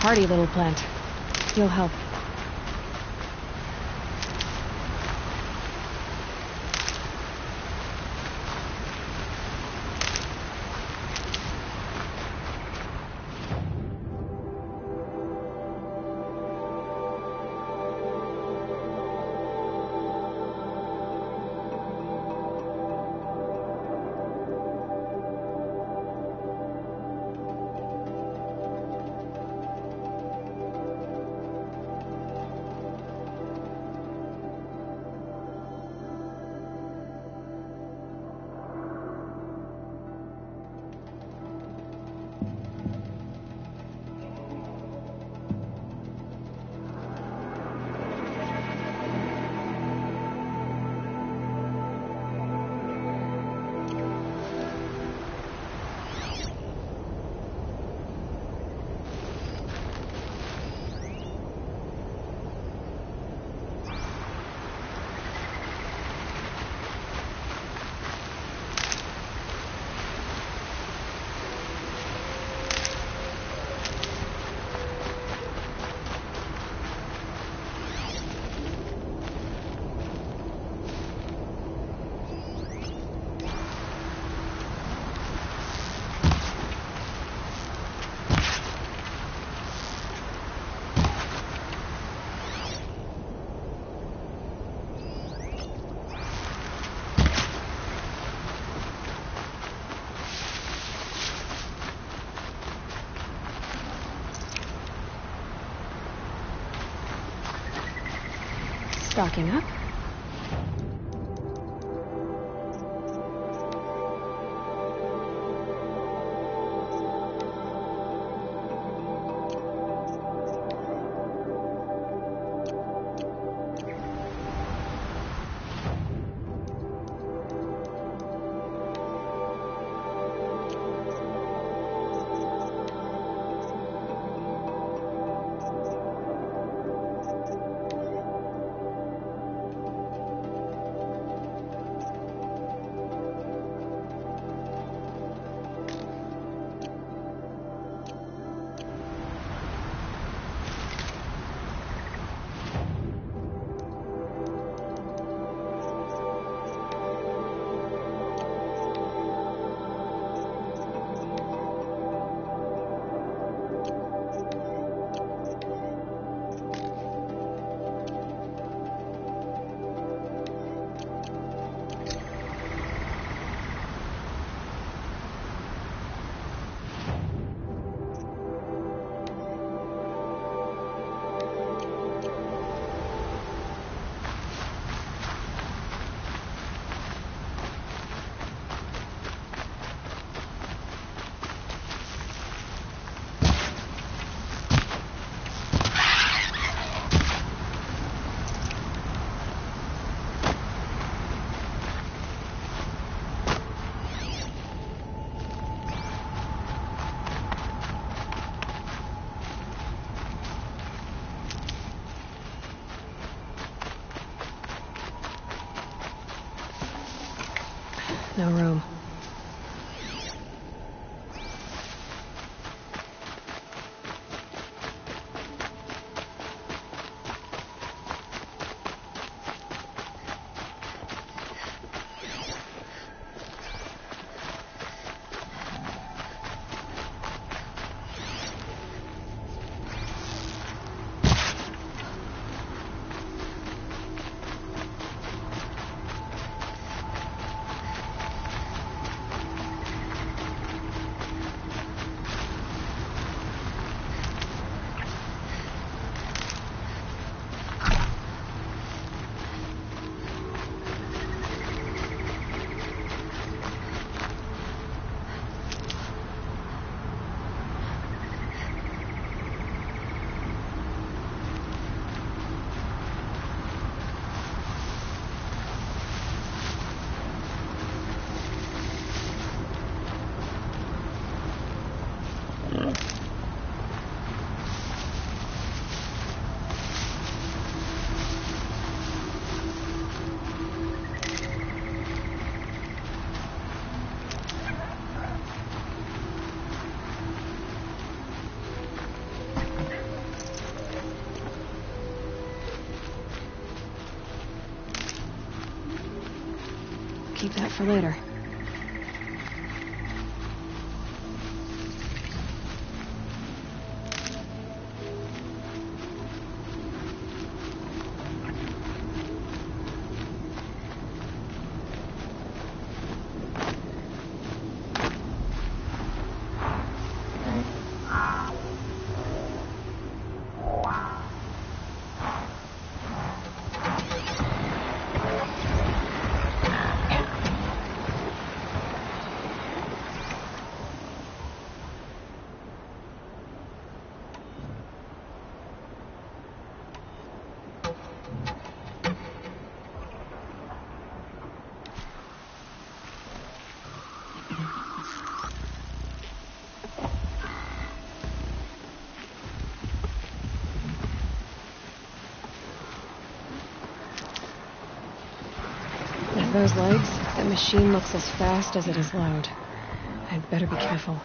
Hardy little plant. You'll help. Stocking up. No room. Keep that for later. Those legs, that machine looks as fast as it is loud. I'd better be careful.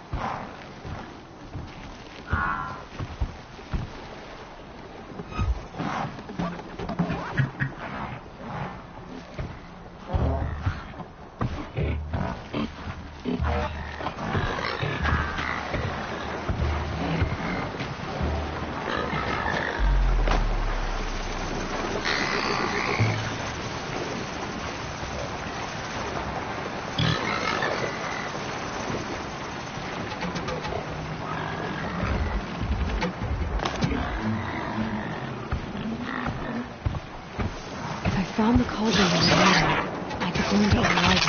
found the cauldron in the morning, I could learn to override it.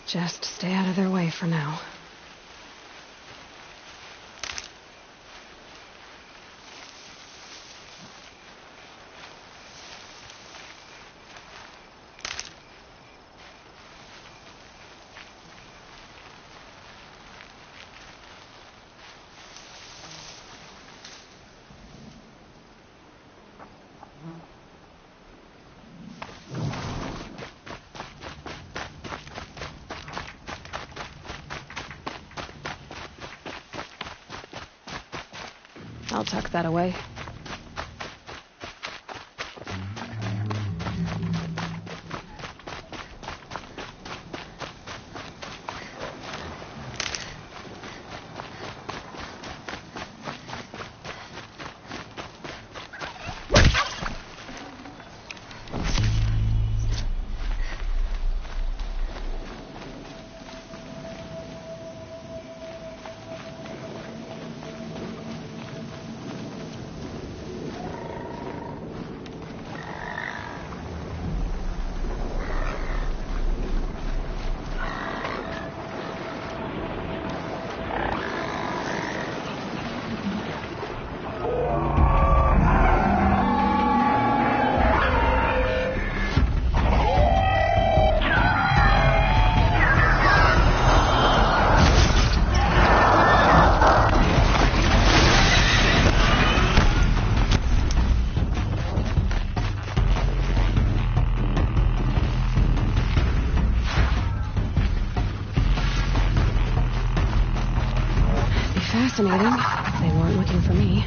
Just stay out of their way for now. I'll tuck that away. Fascinating. They weren't looking for me.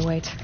wait.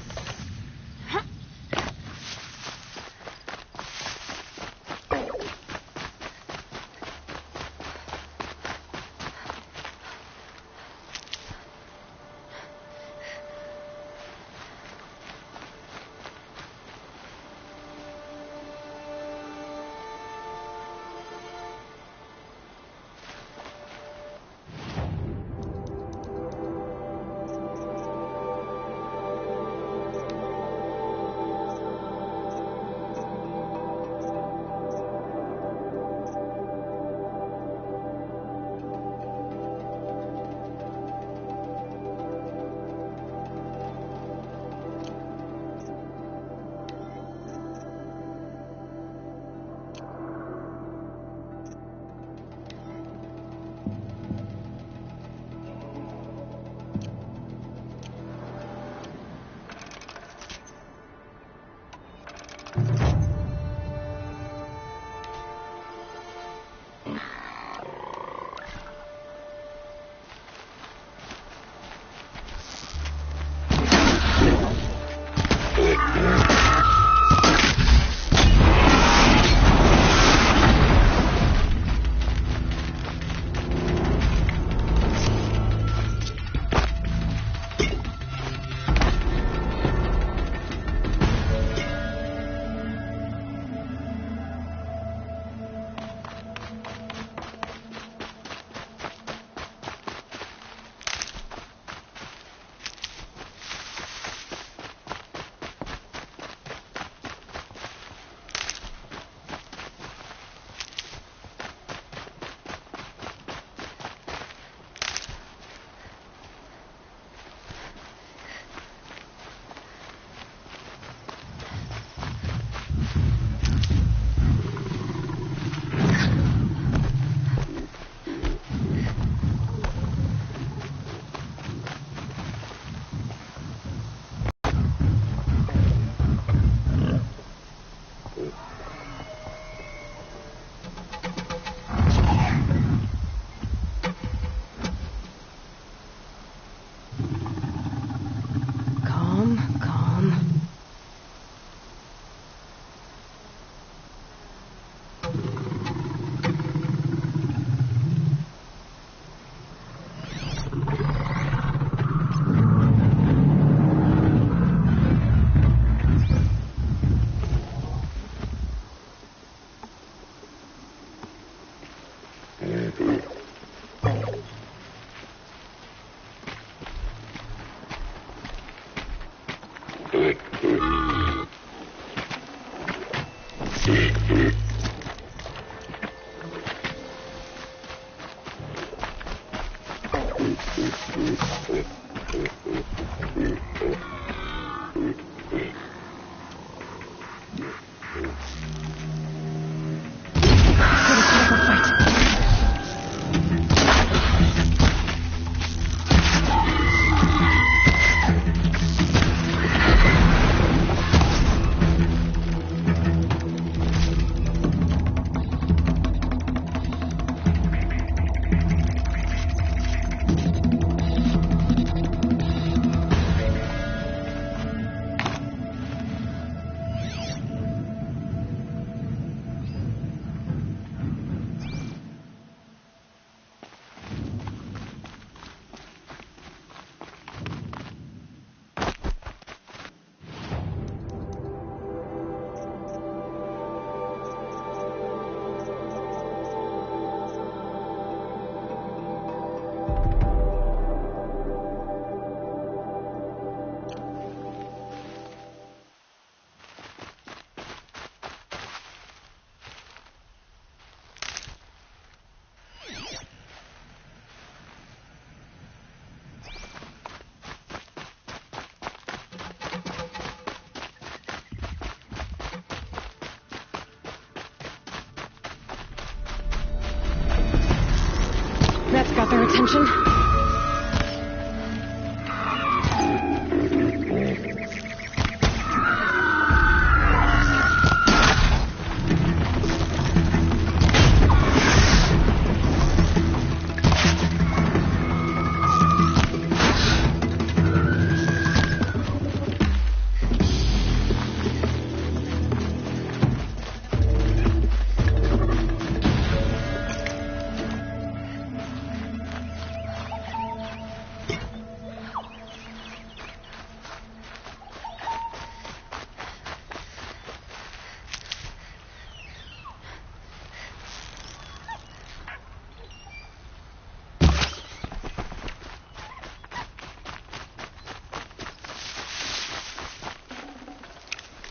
That's got their attention.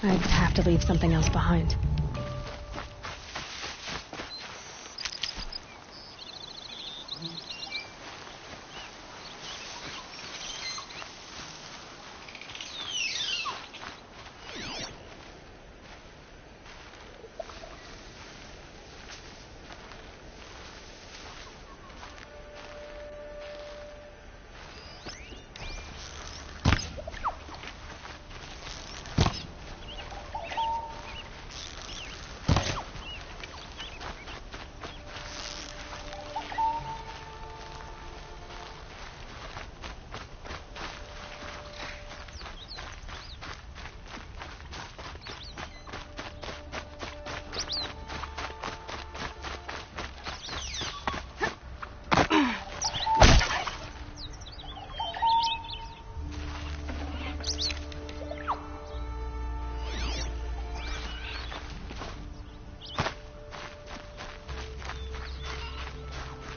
I'd have to leave something else behind.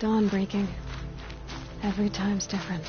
Dawn breaking. Every time's different.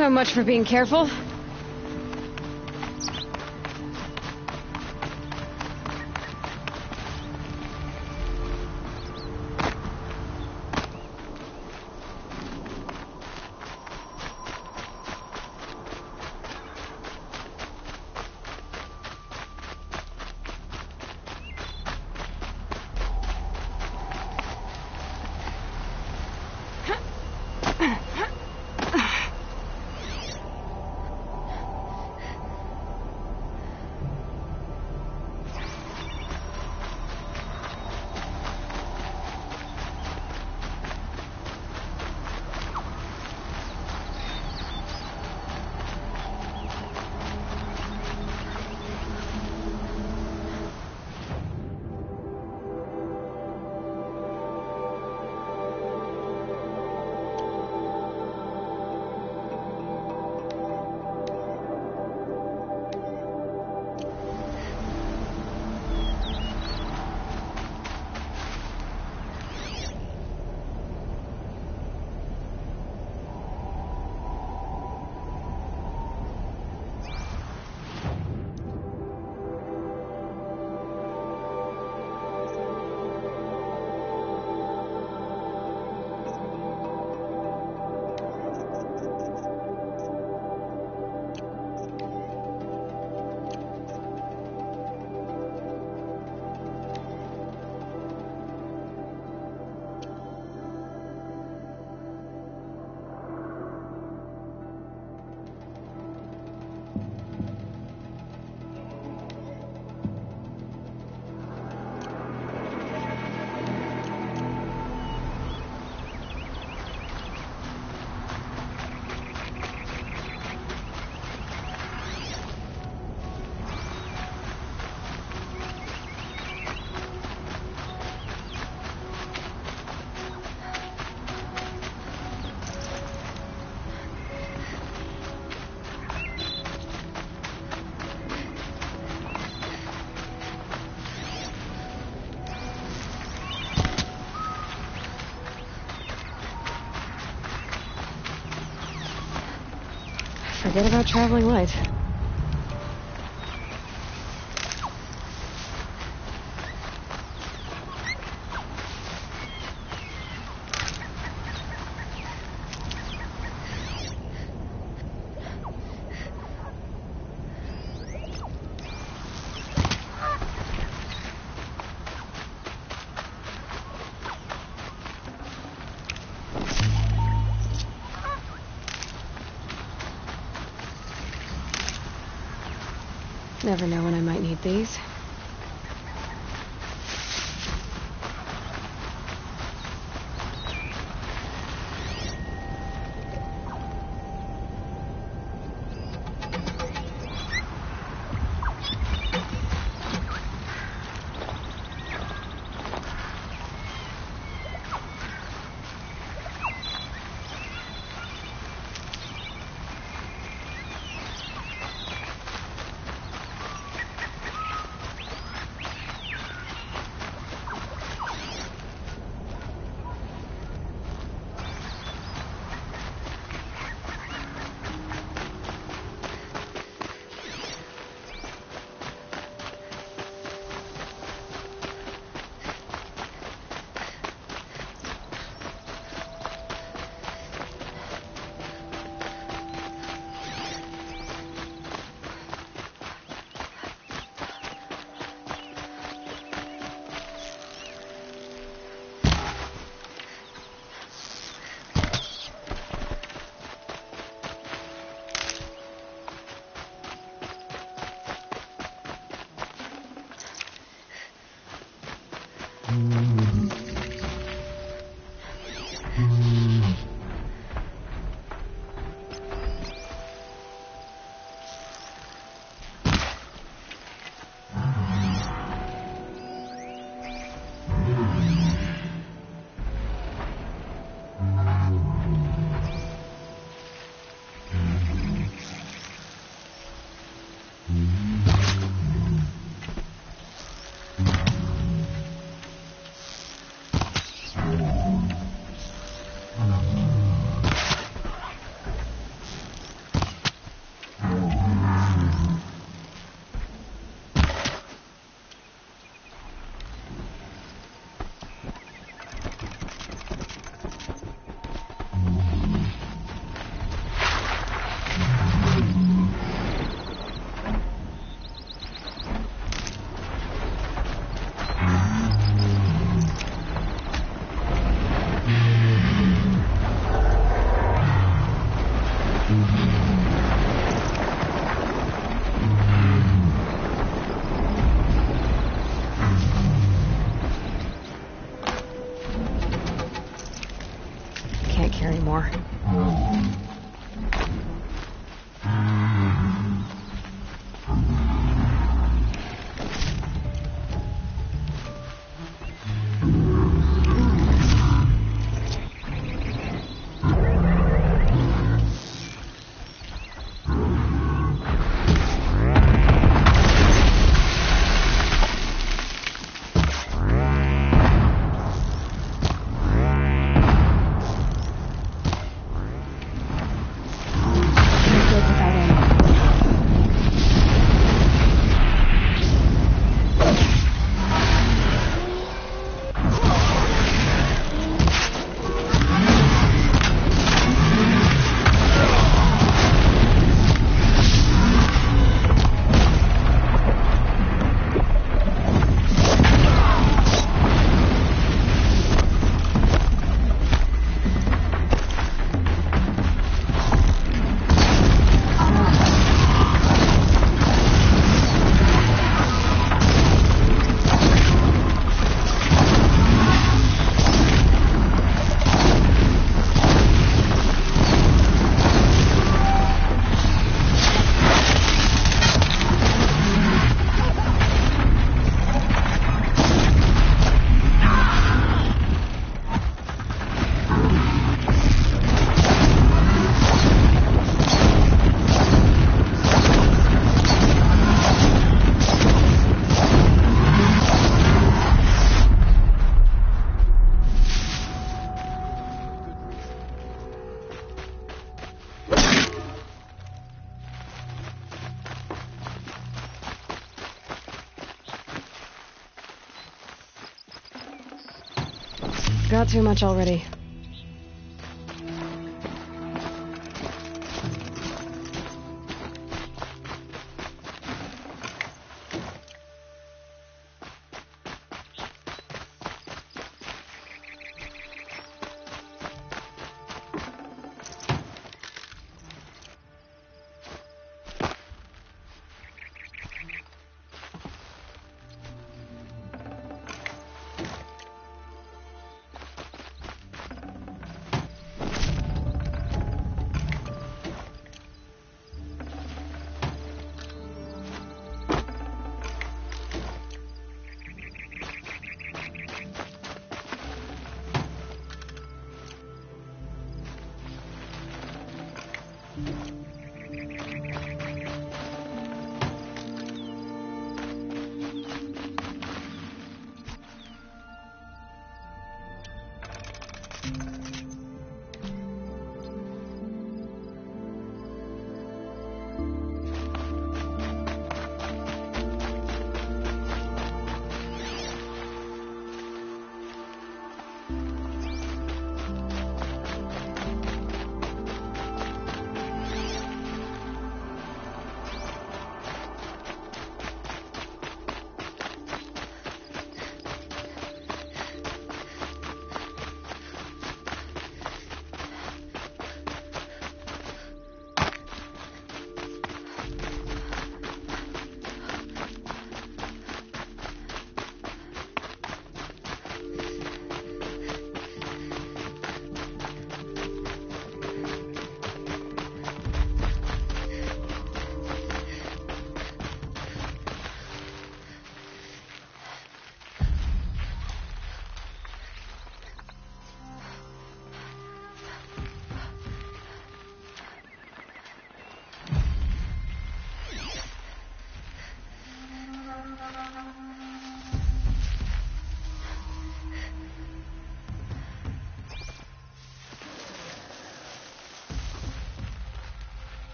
So much for being careful. Forget about traveling light. Never know when I might need these. got too much already.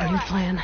New plan.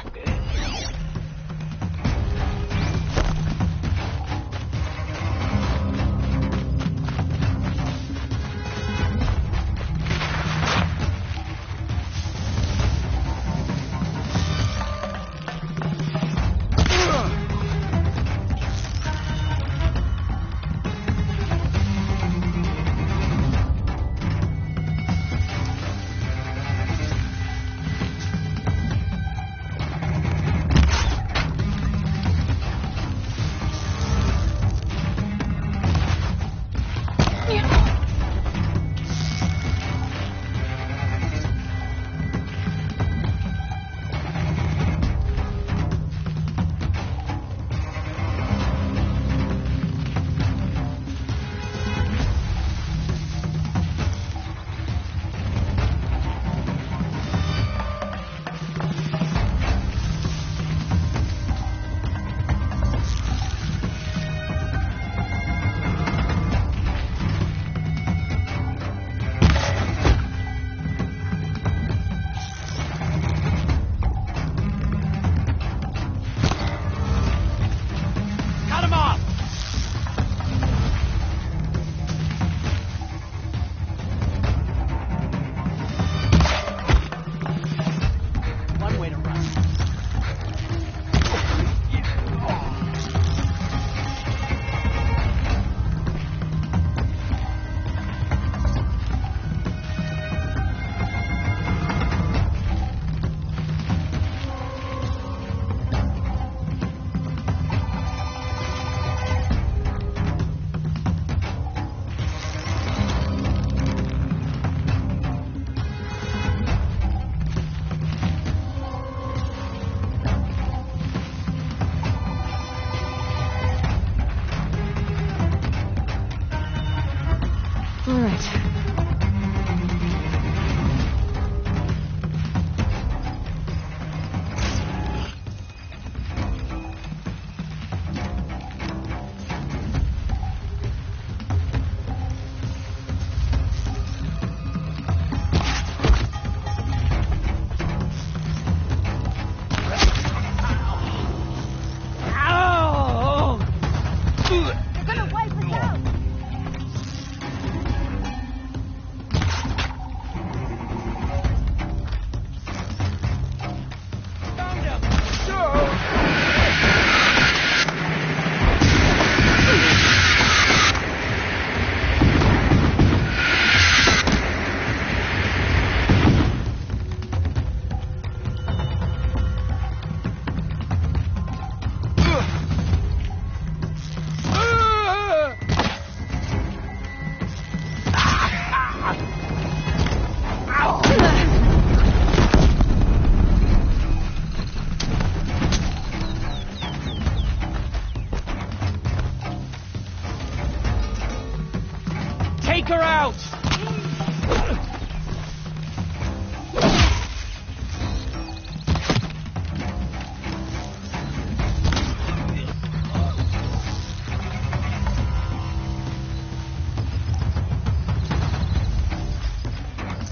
Take her out!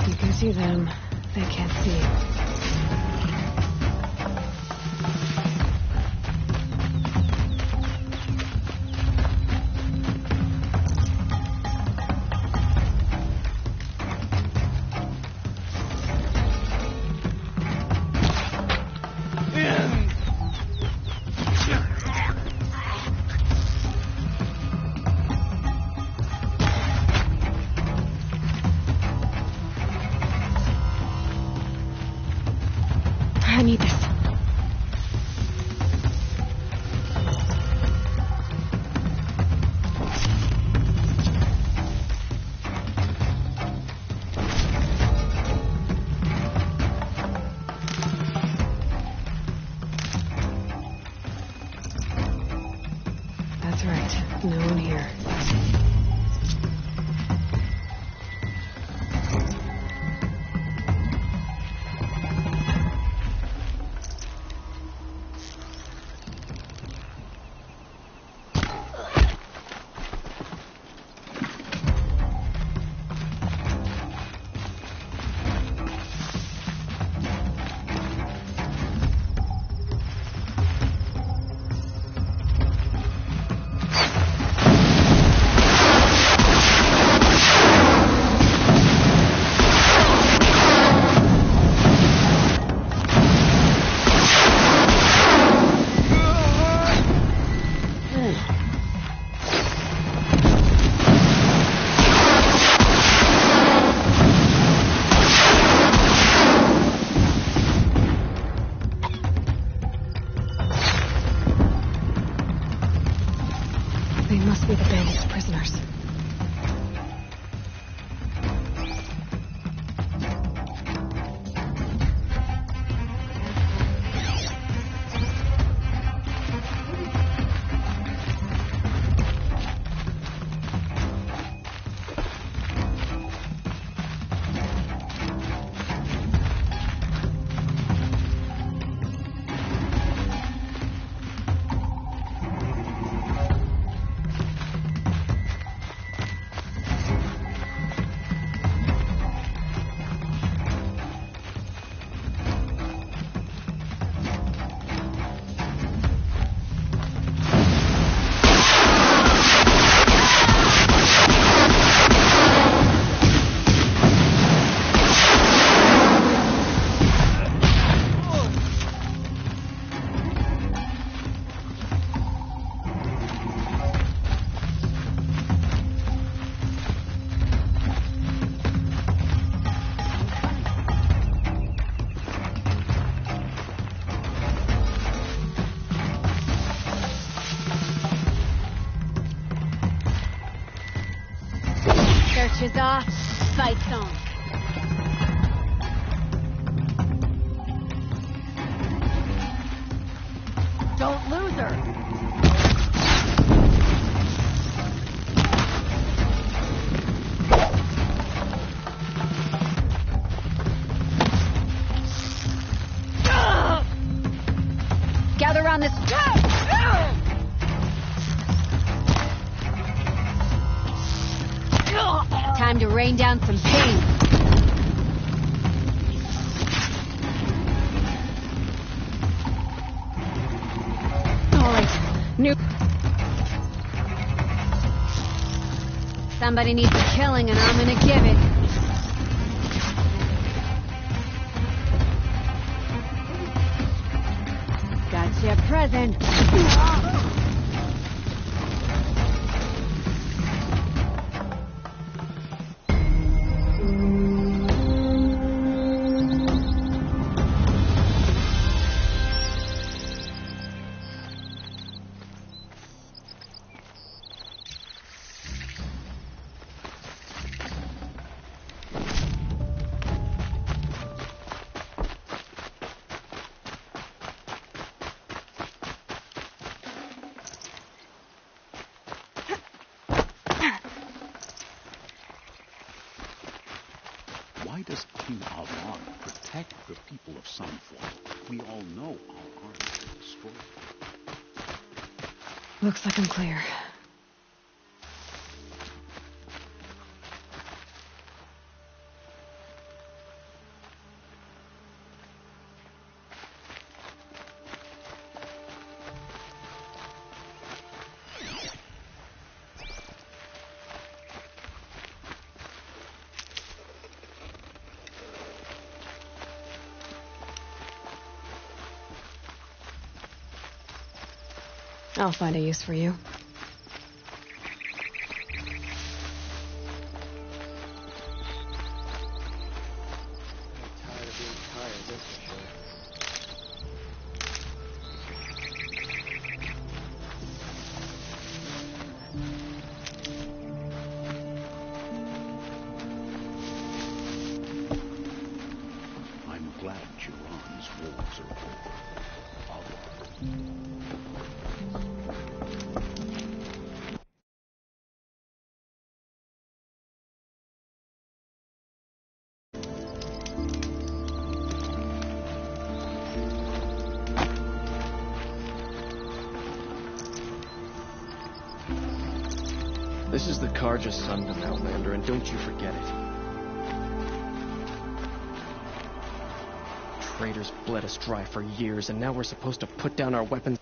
You can see them. They can't see you. I need this. That's right. No one here. They must be the bandits' prisoners. Search is off. Fight's on. Don't lose her. Gather around this. Time to rain down some pain. All right. New. Somebody needs a killing, and I'm gonna give it. Gotcha present. Does King Alwan protect the people of Sunfall? We all know our army is destroyed. Looks like I'm clear. I'll find a use for you. I'm glad Jiran's wars are over. This is the Karja Sundom, Outlander, and don't you forget it. Traitors bled us dry for years, and now we're supposed to put down our weapons.